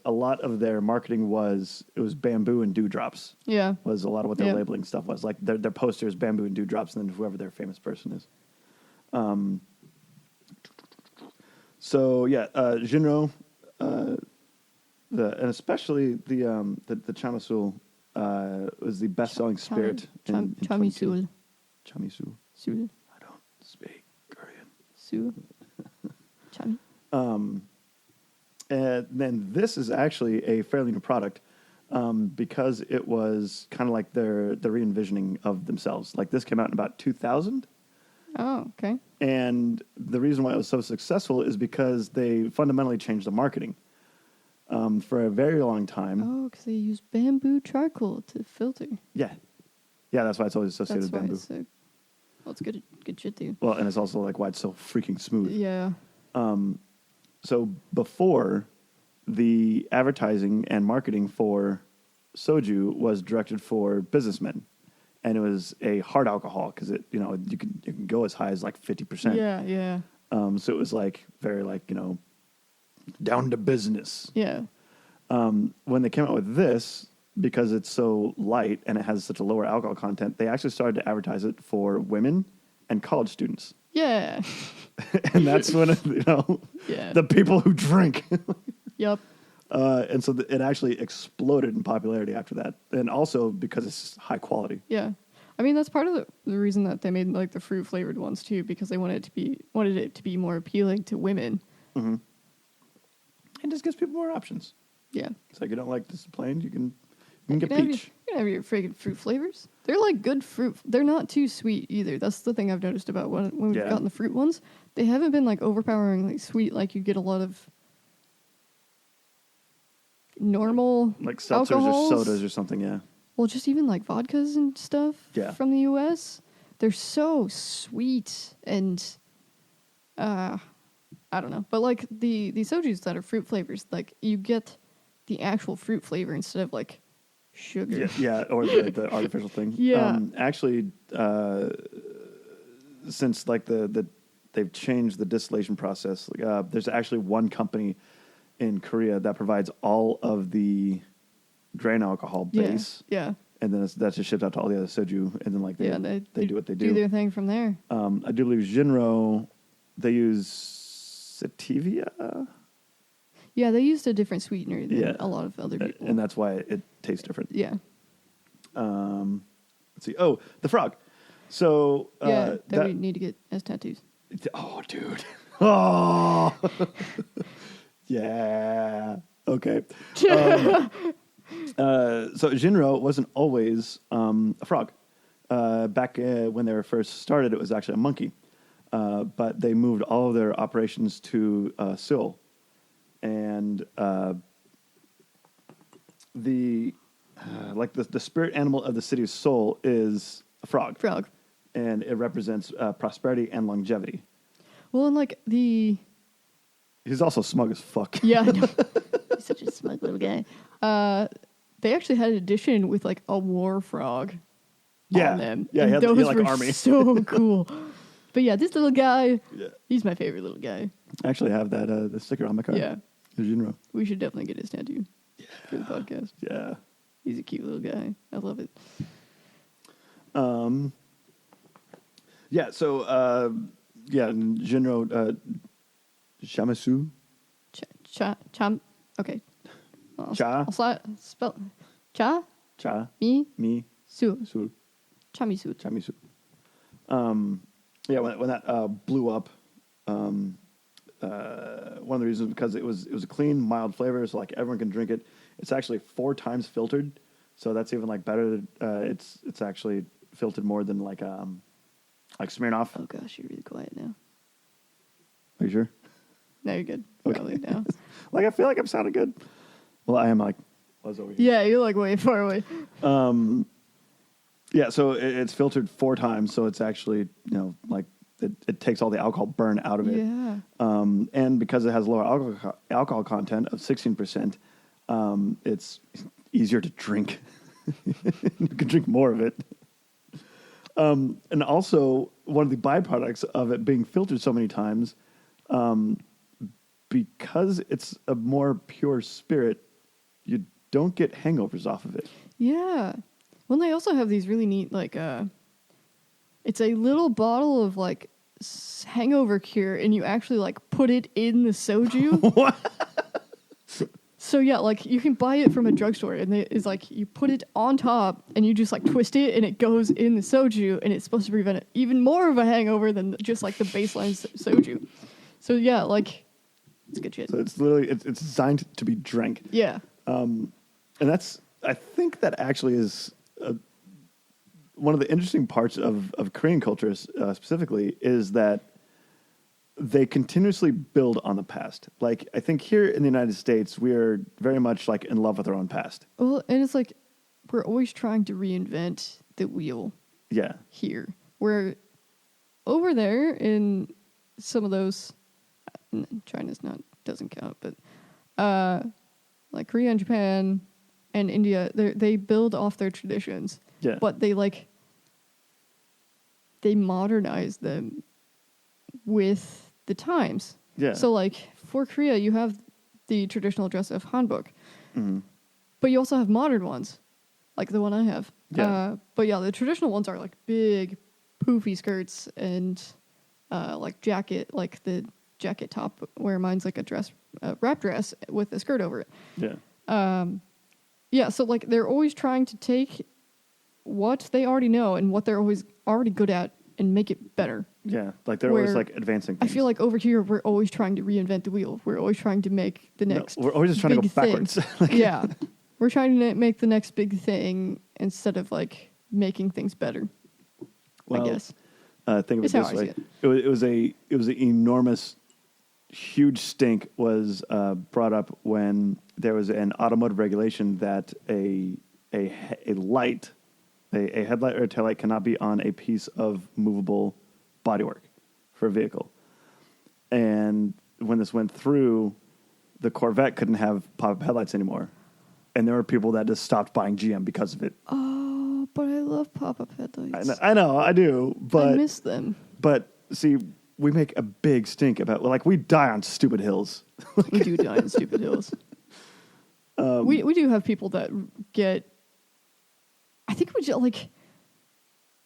A lot of their marketing was bamboo and dewdrops. Yeah, was a lot of what their labeling stuff was. Like their posters, bamboo and dewdrops, and then whoever their famous person is. So yeah, Jinro, and especially the Chamisul was the best-selling spirit. Chamisul. Chamisul. Sul. I don't speak Korean. Sul. Chami. And then this is actually a fairly new product because it was kind of like the re-envisioning of themselves. Like this came out in about 2000. Oh, okay. And the reason why it was so successful is because they fundamentally changed the marketing. For a very long time. Oh, because they use bamboo charcoal to filter. Yeah. Yeah, that's why it's always associated with bamboo. It's good shit, dude. Well, and it's also like why it's so freaking smooth. Yeah. So before, the advertising and marketing for Soju was directed for businessmen and it was a hard alcohol because it, you can go as high as like 50%. Yeah, yeah. So it was like very like, down to business. Yeah. When they came out with this, because it's so light and it has such a lower alcohol content, they actually started to advertise it for women and college students. Yeah. And that's when, Yeah. the people who drink. Yep. And so it actually exploded in popularity after that. And also because it's high quality. Yeah. I mean, that's part of the reason that they made like the fruit flavored ones too, because they wanted it to be more appealing to women. Mm-hmm. And just gives people more options. Yeah. It's like, you don't like this plain, you can get peach. You can have your friggin' fruit flavors. They're like good fruit. They're not too sweet either. That's the thing I've noticed about when we've gotten the fruit ones. They haven't been like overpoweringly sweet like you get a lot of normal like seltzers alcohols. or sodas or something, yeah. Well, just even like vodkas and stuff from the US. They're so sweet and I don't know. But like the sojus that are fruit flavors, like you get the actual fruit flavor instead of like sugar. Yeah, or the artificial thing. Yeah. Actually, since like they've changed the distillation process, there's actually one company in Korea that provides all of the grain alcohol base. Yeah. And then that's just shipped out to all the other soju, and then like they do what they do. Do their thing from there. I do believe Jinro, they use sativia. Yeah, they used a different sweetener than a lot of other people. And that's why it tastes different. Yeah. Let's see. Oh, the frog. So that we need to get as tattoos. Oh, dude. Oh. Yeah. Okay. So Jinro wasn't always a frog. Back when they were first started, it was actually a monkey. But they moved all of their operations to Seoul. And the spirit animal of the city of Seoul is a frog. Frog. And it represents prosperity and longevity. Well, and like He's also smug as fuck. Yeah, I know. He's such a smug little guy. They actually had an edition with like a war frog on them. Yeah, and those he had, like, were army. so cool. But yeah, this little guy, he's my favorite little guy. I actually have that the sticker on my car. Yeah. The Jinro. We should definitely get his tattoo for the podcast. Yeah. He's a cute little guy. I love it. Yeah, so Jinro Shamasu. Okay. Cha. I'll spell Cha. Cha. Mi. Su. Su. Chamisu. Chamisu. When that blew up, one of the reasons because it was a clean, mild flavor, so like everyone can drink it. It's actually 4 times filtered, so that's even like better. It's actually filtered more than like Smirnoff. Oh gosh, you're really quiet now. Are you sure? No, you're good. Okay. Probably now. Like I feel like I'm sounding good. Well, I am like was over here. Yeah, you're like way far away. Yeah, so it's filtered 4 times, so it's actually like it takes all the alcohol burn out of it. Yeah. And because it has lower alcohol content of 16%, it's easier to drink. You can drink more of it. And also, one of the byproducts of it being filtered so many times, because it's a more pure spirit, you don't get hangovers off of it. Yeah. Well, they also have these really neat, like, it's a little bottle of, like, hangover cure, and you actually, like, put it in the soju. What? So, yeah, like, you can buy it from a drugstore, and it's like, you put it on top, and you just, like, twist it, and it goes in the soju, and it's supposed to prevent even more of a hangover than just, like, the baseline soju. So, yeah, like, it's good shit. So it's literally, it's designed to be drank. Yeah. And I think that actually is one of the interesting parts of Korean culture specifically is that they continuously build on the past. Like, I think here in the United States, we are very much like in love with our own past. Well, and it's like, we're always trying to reinvent the wheel. Yeah. Here. Where over there in some of those, China's doesn't count, but like Korea and Japan and India, they build off their traditions. Yeah. But they like they modernize them with the times. Yeah. So, like, for Korea, you have the traditional dress of hanbok. Mm-hmm. But you also have modern ones, like the one I have. Yeah. But yeah, the traditional ones are like big, poofy skirts and like jacket, like the jacket top, where mine's like a dress, wrap dress with a skirt over it. Yeah. Yeah, so like they're always trying to take what they already know and what they're always already good at and make it better. Yeah. Like they're always like advancing things. I feel like over here we're always trying to reinvent the wheel. We're always trying to make the next. No, we're always just trying to go backwards. Yeah. We're trying to make the next big thing instead of like making things better. Well, I guess. Think of it this way: it was an enormous, huge stink was brought up when there was an automotive regulation that a headlight or a taillight cannot be on a piece of movable bodywork for a vehicle. And when this went through, the Corvette couldn't have pop-up headlights anymore. And there were people that just stopped buying GM because of it. Oh, but I love pop-up headlights. I know, I do, but I miss them. But see, we make a big stink about we die on stupid hills. We do die on stupid hills. We do have people that get. I think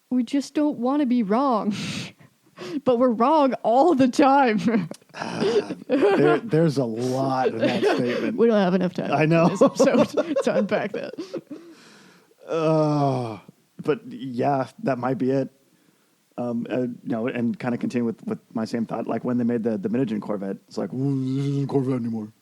we just don't want to be wrong, but we're wrong all the time. There's a lot in that statement. We don't have enough time. I know. In this episode to unpack that. But yeah, that might be it. And kind of continue with my same thought. Like when they made the mid-engine Corvette, it's like, this isn't a Corvette anymore.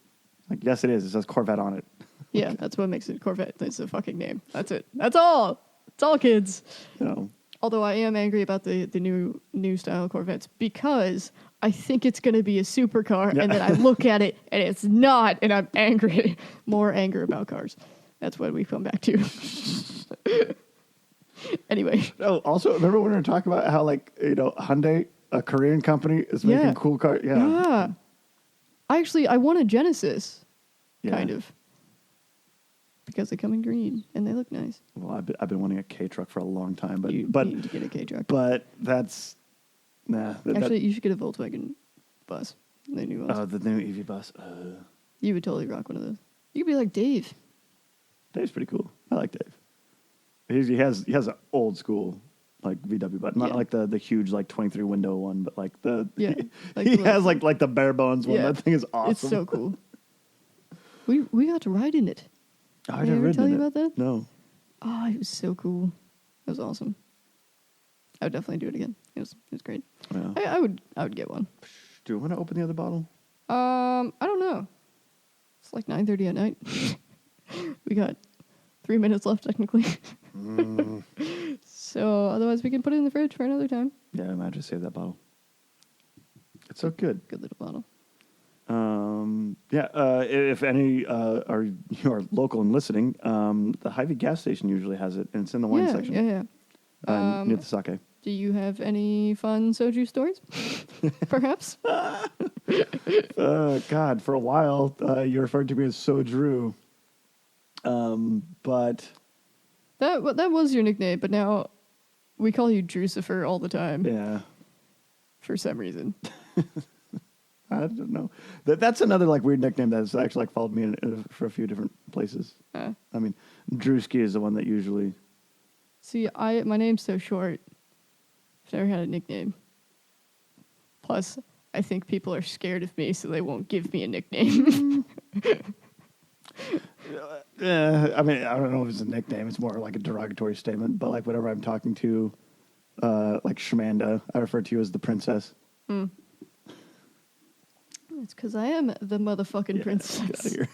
Like, yes, it is. It says Corvette on it. Yeah, that's what makes it a Corvette. It's a fucking name. That's it. That's all. It's all, kids. No. Although I am angry about the new style Corvettes because I think it's going to be a supercar, and then I look at it and it's not, and I'm angry. More anger about cars. That's what we come back to. Anyway. Oh, also, remember when we were talking about how Hyundai, a Korean company, is making cool cars? Yeah. I want a Genesis, kind of. Because they come in green and they look nice. Well, I've been wanting a K truck for a long time, but you need to get a K truck. But that's Actually, you should get a Volkswagen bus. The new ones. Oh, the new EV bus. You would totally rock one of those. You could be like Dave. Dave's pretty cool. I like Dave. He has an old school VW, but not like the huge 23 window one, but he has the bare bones one. That thing is awesome. It's so cool. We got to ride in it. I Did I ever tell you about that? No. Oh, it was so cool. It was awesome. I would definitely do it again. It was great. Yeah. I would get one. Do you want to open the other bottle? I don't know. It's 9:30 at night. We got 3 minutes left technically. So otherwise we can put it in the fridge for another time. Yeah, I might just save that bottle. It's so good. Good little bottle. If any are local and listening, the Hy-Vee gas station usually has it, and it's in the wine section. Yeah. Near the sake. Do you have any fun soju stories? Perhaps? God, for a while, you referred to me as Soju. But... That was your nickname, but now we call you Drucifer all the time. Yeah. For some reason. I don't know. That's another weird nickname that's actually followed me for a few different places. I mean, Drewski is the one that usually... See, my name's so short. I've never had a nickname. Plus, I think people are scared of me, so they won't give me a nickname. I mean, I don't know if it's a nickname. It's more like a derogatory statement. But whenever I'm talking to, Shamanda, I refer to you as the princess. It's because I am the motherfucking princess. Get out of here.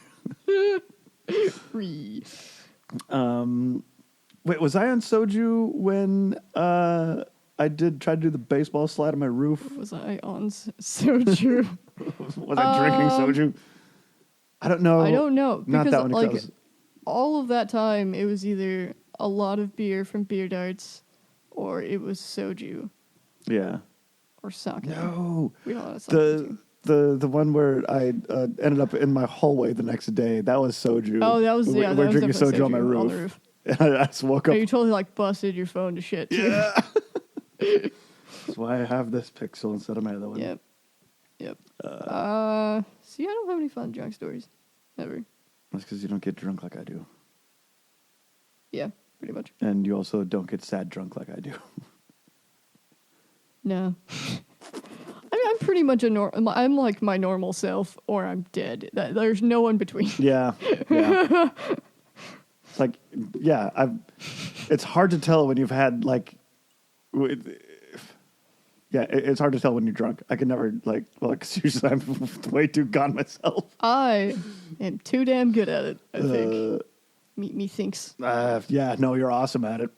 Wait, was I on Soju when I tried to do the baseball slide on my roof? Was I on Soju? Was I drinking Soju? I don't know. I don't know. Not because, that one. All of that time, it was either a lot of beer from beer darts or it was Soju. Yeah. Or sake. No. We don't have sake. The one where I ended up in my hallway the next day, that was Soju. Oh, that was, we were drinking Soju on my roof. On the roof. And I just woke up. You totally busted your phone to shit. Too. Yeah. That's why I have this pixel instead of my other one. Yep. See, I don't have any fun drunk stories. Ever. That's because you don't get drunk like I do. Yeah, pretty much. And you also don't get sad drunk like I do. No. I mean, I'm pretty much I'm like my normal self, or I'm dead. There's no one between. Yeah. It's like, yeah, it's hard to tell when you've had, like, it's hard to tell when you're drunk. I can never, like, well, seriously, I'm way too gone myself. I am too damn good at it, I think. Me thinks. Yeah, no, you're awesome at it.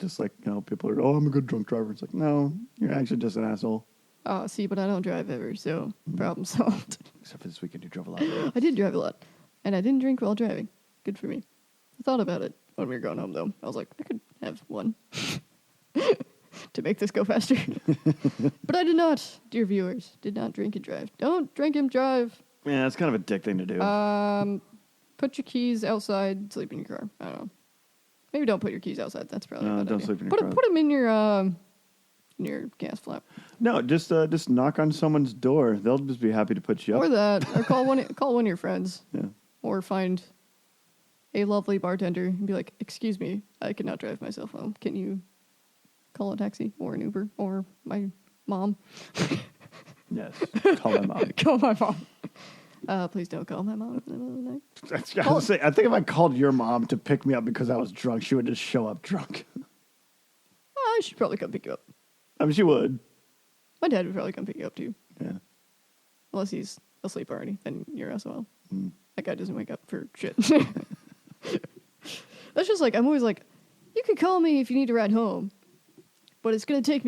Just like, people are, I'm a good drunk driver. It's like, no, you're actually just an asshole. Oh, see, but I don't drive ever, so problem solved. Except for this weekend, you drove a lot. I did drive a lot, and I didn't drink while driving. Good for me. I thought about it when we were going home, though. I was like, I could have one to make this go faster. But I did not, dear viewers. Did not drink and drive. Don't drink and drive. Yeah, it's kind of a dick thing to do. Put your keys outside, sleep in your car. I don't know. Maybe don't put your keys outside. That's probably a bad don't idea. sleep in your car. Put them in your gas flap. No, just knock on someone's door. They'll just be happy to put you up. Or that, or call one of your friends. Yeah. Or find a lovely bartender and be like, "Excuse me, I cannot drive myself home. Can you call a taxi or an Uber or my mom?" Yes, call my mom. Call my mom. Please don't call my mom in the middle of the night. I think if I called your mom to pick me up because I was drunk, she would just show up drunk. I should probably come pick you up. I mean, she would. My dad would probably come pick you up too. Yeah. Unless he's asleep already, then you're SOL. That guy doesn't wake up for shit. That's just like, I'm always like, you can call me if you need to ride home, but it's going to take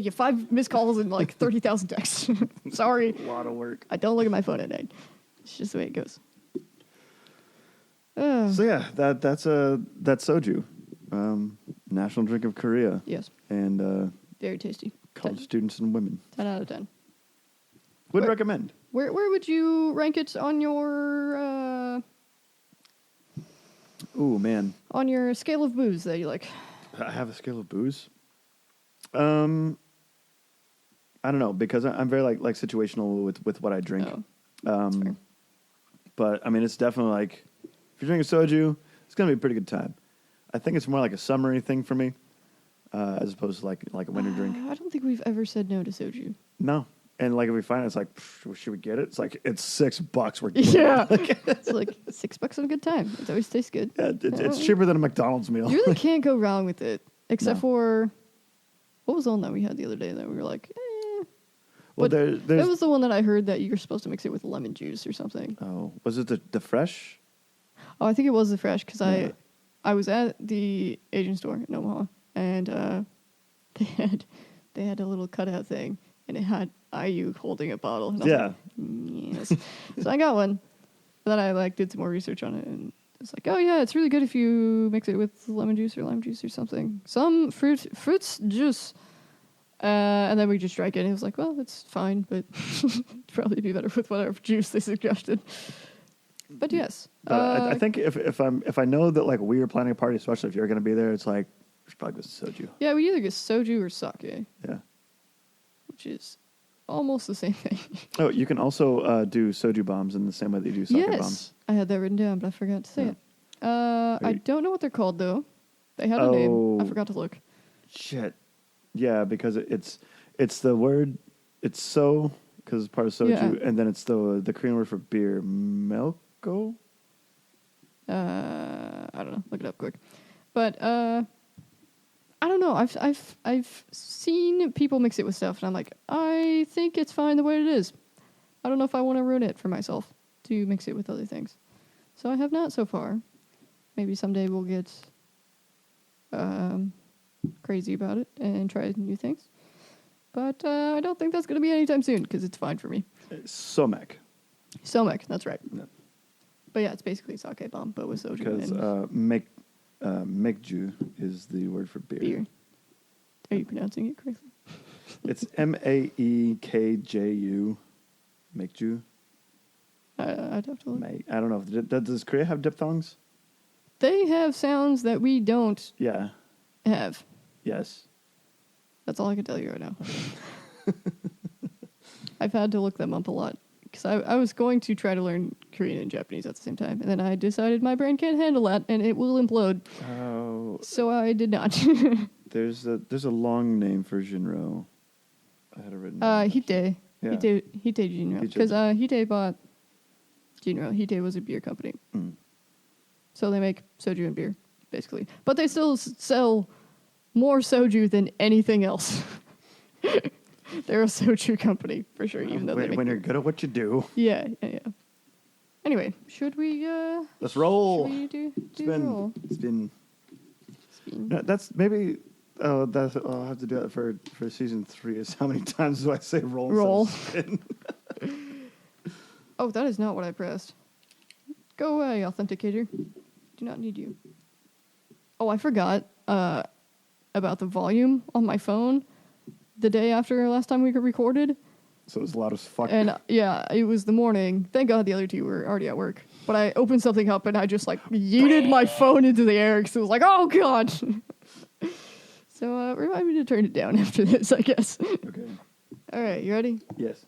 you 5 missed calls and like 30,000 texts. Sorry. A lot of work. I don't look at my phone at night. It's just the way it goes. So yeah, that's soju, national drink of Korea. Yes. And very tasty. college students and women. 10 out of 10. Would recommend. Where would you rank it on your on your scale of booze that you like? I have a scale of booze. I don't know, because I'm very like situational with what I drink. Fair. But I mean, it's definitely like, if you're drinking soju, it's gonna be a pretty good time. I think it's more like a summery thing for me, as opposed to like a winter drink. I don't think we've ever said no to soju. No. And like if we find it, it's like, should we get it? It's like, it's $6. We're getting Yeah. it. It's like $6 and a good time. It always tastes good. Yeah, it's cheaper than a McDonald's meal. You really can't go wrong with it, except No. for, what was the one that we had the other day that we were like, Well, But there's that was the one that I heard that you're supposed to mix it with lemon juice or something. Oh, was it the fresh? Oh, I think it was the fresh, because Yeah. I was at the Asian store in Omaha, and they had a little cutout thing, and it had IU holding a bottle. And I was Yeah. like, yes. So I got one. But then I did some more research on it, and it's like, oh yeah, it's really good if you mix it with lemon juice or lime juice or something. Some fruits juice. And then we just drank it, and it was like, well, it's fine, but it'd probably be better with whatever juice they suggested. But yes. But I think if I know that like we are planning a party, especially if you're going to be there, it's like, we should probably go soju. Yeah, we either get soju or sake. Yeah. Which is almost the same thing. Oh, you can also do soju bombs in the same way that you do sake bombs. I had that written down, but I forgot to say Yeah. it. I don't know what they're called, though. They had a name. I forgot to look. Shit. Yeah, because it's the word, it's so, because it's part of soju, Yeah. and then it's the Korean word for beer, melko? I don't know. Look it up quick. But I don't know. I've seen people mix it with stuff, and I'm like, I think it's fine the way it is. I don't know if I want to ruin it for myself to mix it with other things. So I have not so far. Maybe someday we'll get crazy about it and try new things. But I don't think that's going to be anytime soon, because it's fine for me. Somek. Somek, that's right. Yeah. But yeah, it's basically sake bomb, but with soju Because and mekju is the word for beer. beer. Are you pronouncing it correctly? It's Maekju. Mekju. I'd have to look. I don't know. Does Korea have diphthongs? They have sounds that we don't Yeah. have. Yes. That's all I can tell you right now. I've had to look them up a lot. Because I was going to try to learn Korean and Japanese at the same time. And then I decided my brain can't handle that and it will implode. Oh. So I did not. There's a long name for Jinro. I had it written down. Hite. Yeah. Hite Jinro. Because Hite bought Jinro. Hite was a beer company. Mm. So they make soju and beer, basically. But they still sell more soju than anything else. They're a soju company, for sure, even though they make when you're good at what you do. Yeah. Anyway, should we... Let's roll. Should we do the roll? Spin. No, that's maybe... Oh, I'll have to do that for season 3. Is how many times do I say roll? Roll. Spin? Oh, that is not what I pressed. Go away, authenticator. Do not need you. Oh, I forgot about the volume on my phone the day after last time we recorded. So it was loud as fuck. And yeah, it was the morning. Thank God the other two were already at work. But I opened something up and I just like yeeted my phone into the air because it was like, oh God. So remind me to turn it down after this, I guess. Okay. All right, you ready? Yes.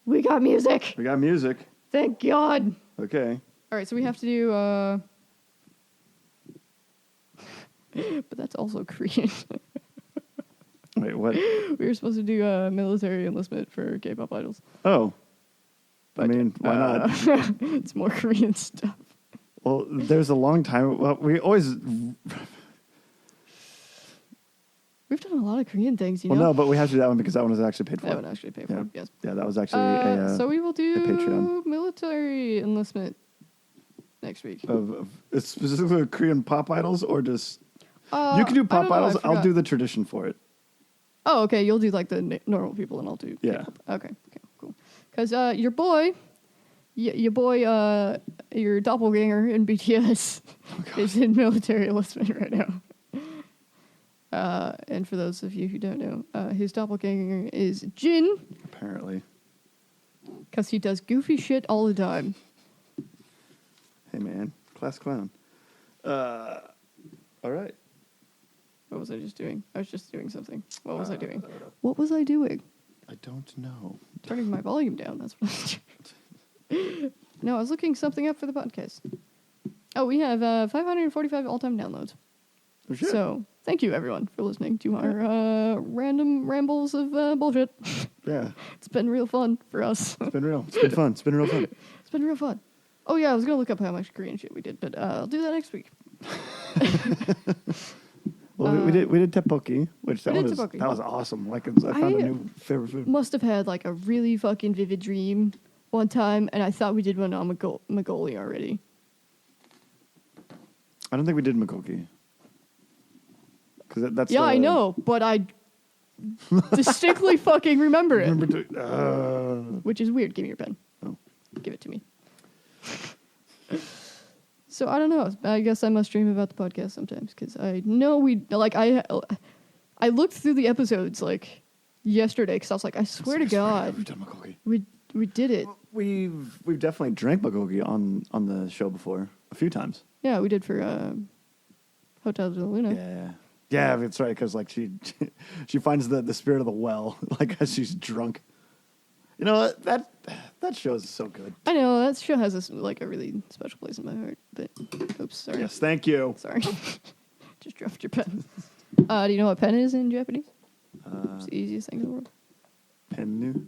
We got music. We got music. Thank God. Okay. All right, so we have to do... but that's also Korean. Wait, what? We were supposed to do military enlistment for K-pop idols. Oh. But, I mean, why not? It's more Korean stuff. Well, there's a long time. Well, we always... We've done a lot of Korean things, you know? Well, no, but we have to do that one because that one was actually paid for. That one actually paid for, yes. Yeah, that was actually so we will do Patreon. military enlistment next week. It's specifically Korean pop idols or just... you can do I pop don't know, idols. I I'll forgot. do the tradition for it. Oh, okay. You'll do like the normal people, and I'll do. Yeah. K-pop. Okay. Cool. Because your boy, your doppelganger in BTS is in military enlistment right now. And for those of you who don't know, his doppelganger is Jin. Apparently. Because he does goofy shit all the time. Hey man, class clown. All right. What was I just doing? I was just doing something. What was I doing? What was I doing? I don't know. Turning my volume down. That's what I was doing. No, I was looking something up for the podcast. Oh, we have 545 all-time downloads. Oh, shit. So, thank you, everyone, for listening to our random rambles of bullshit. Yeah. It's been real fun for us. It's been real. It's been fun. It's been real fun. It's been real fun. Oh, yeah, I was going to look up how much Korean shit we did, but I'll do that next week. Well, we did tteokbokki, which that tteokbokki. was awesome. Like I found a new favorite food. Must have had like a really fucking vivid dream one time, and I thought we did one on Mongolia already. I don't think we did Makoki. Because that's Yeah, I know, but I distinctly fucking remember it. Which is weird. Give me your pen. Oh. Give it to me. So I don't know. I guess I must dream about the podcast sometimes because I know I looked through the episodes like yesterday because I was like, I swear to God, we've done Makoki. we did it. We've definitely drank Makoki on the show before a few times. Yeah, we did for Hotel de Luna. Yeah, that's right. Because like she finds the spirit of the well like as she's drunk. You know what? That show is so good. I know that show has a really special place in my heart. But oops, sorry. Yes, thank you. Sorry, just dropped your pen. Do you know what pen is in Japanese? It's the easiest thing in the world. Pennu.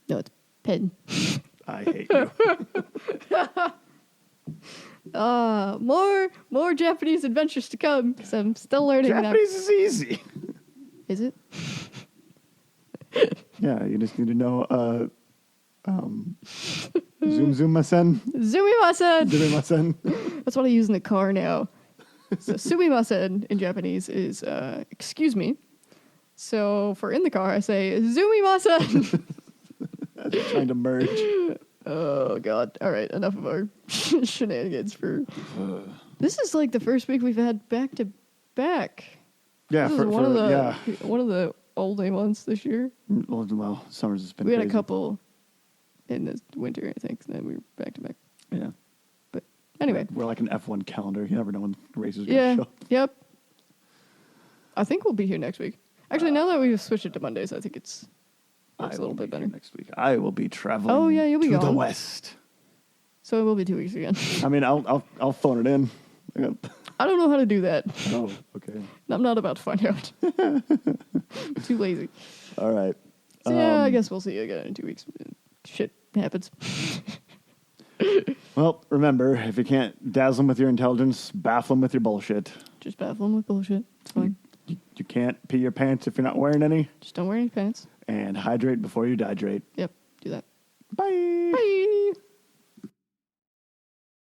No, it's pen. I hate you. More Japanese adventures to come because I'm still learning. Japanese is easy. Is it? Yeah, you just need to know. Zoom-masen. Sumimasen. Zoom-masen. That's what I use in the car now. So sumimasen in Japanese is excuse me. So for in the car, I say sumimasen. That's trying to merge. Oh God! All right, enough of our shenanigans. This is like the first week we've had back to back. Yeah, This is one of the all-day months this year. Well, summer's just been. We had crazy. a couple in the winter, I think, and then we were back to back. Yeah. But Anyway. We're like an F1 calendar. You never know when races are going to show up. Yep. I think we'll be here next week. Actually, now that we've switched it to Mondays, I think it's looks a little bit better. Next week. I will be traveling you'll be to the gone. west. So it will be 2 weeks again. I mean, I'll phone it in. I don't know how to do that. Oh, okay. I'm not about to find out. Too lazy. All right. So yeah, I guess we'll see you again in 2 weeks. Shit happens. Well, remember, if you can't dazzle them with your intelligence, baffle them with your bullshit. Just baffle them with bullshit. It's fine. You can't pee your pants if you're not wearing any. Just don't wear any pants. And hydrate before you dehydrate. Yep, do that. Bye. Bye.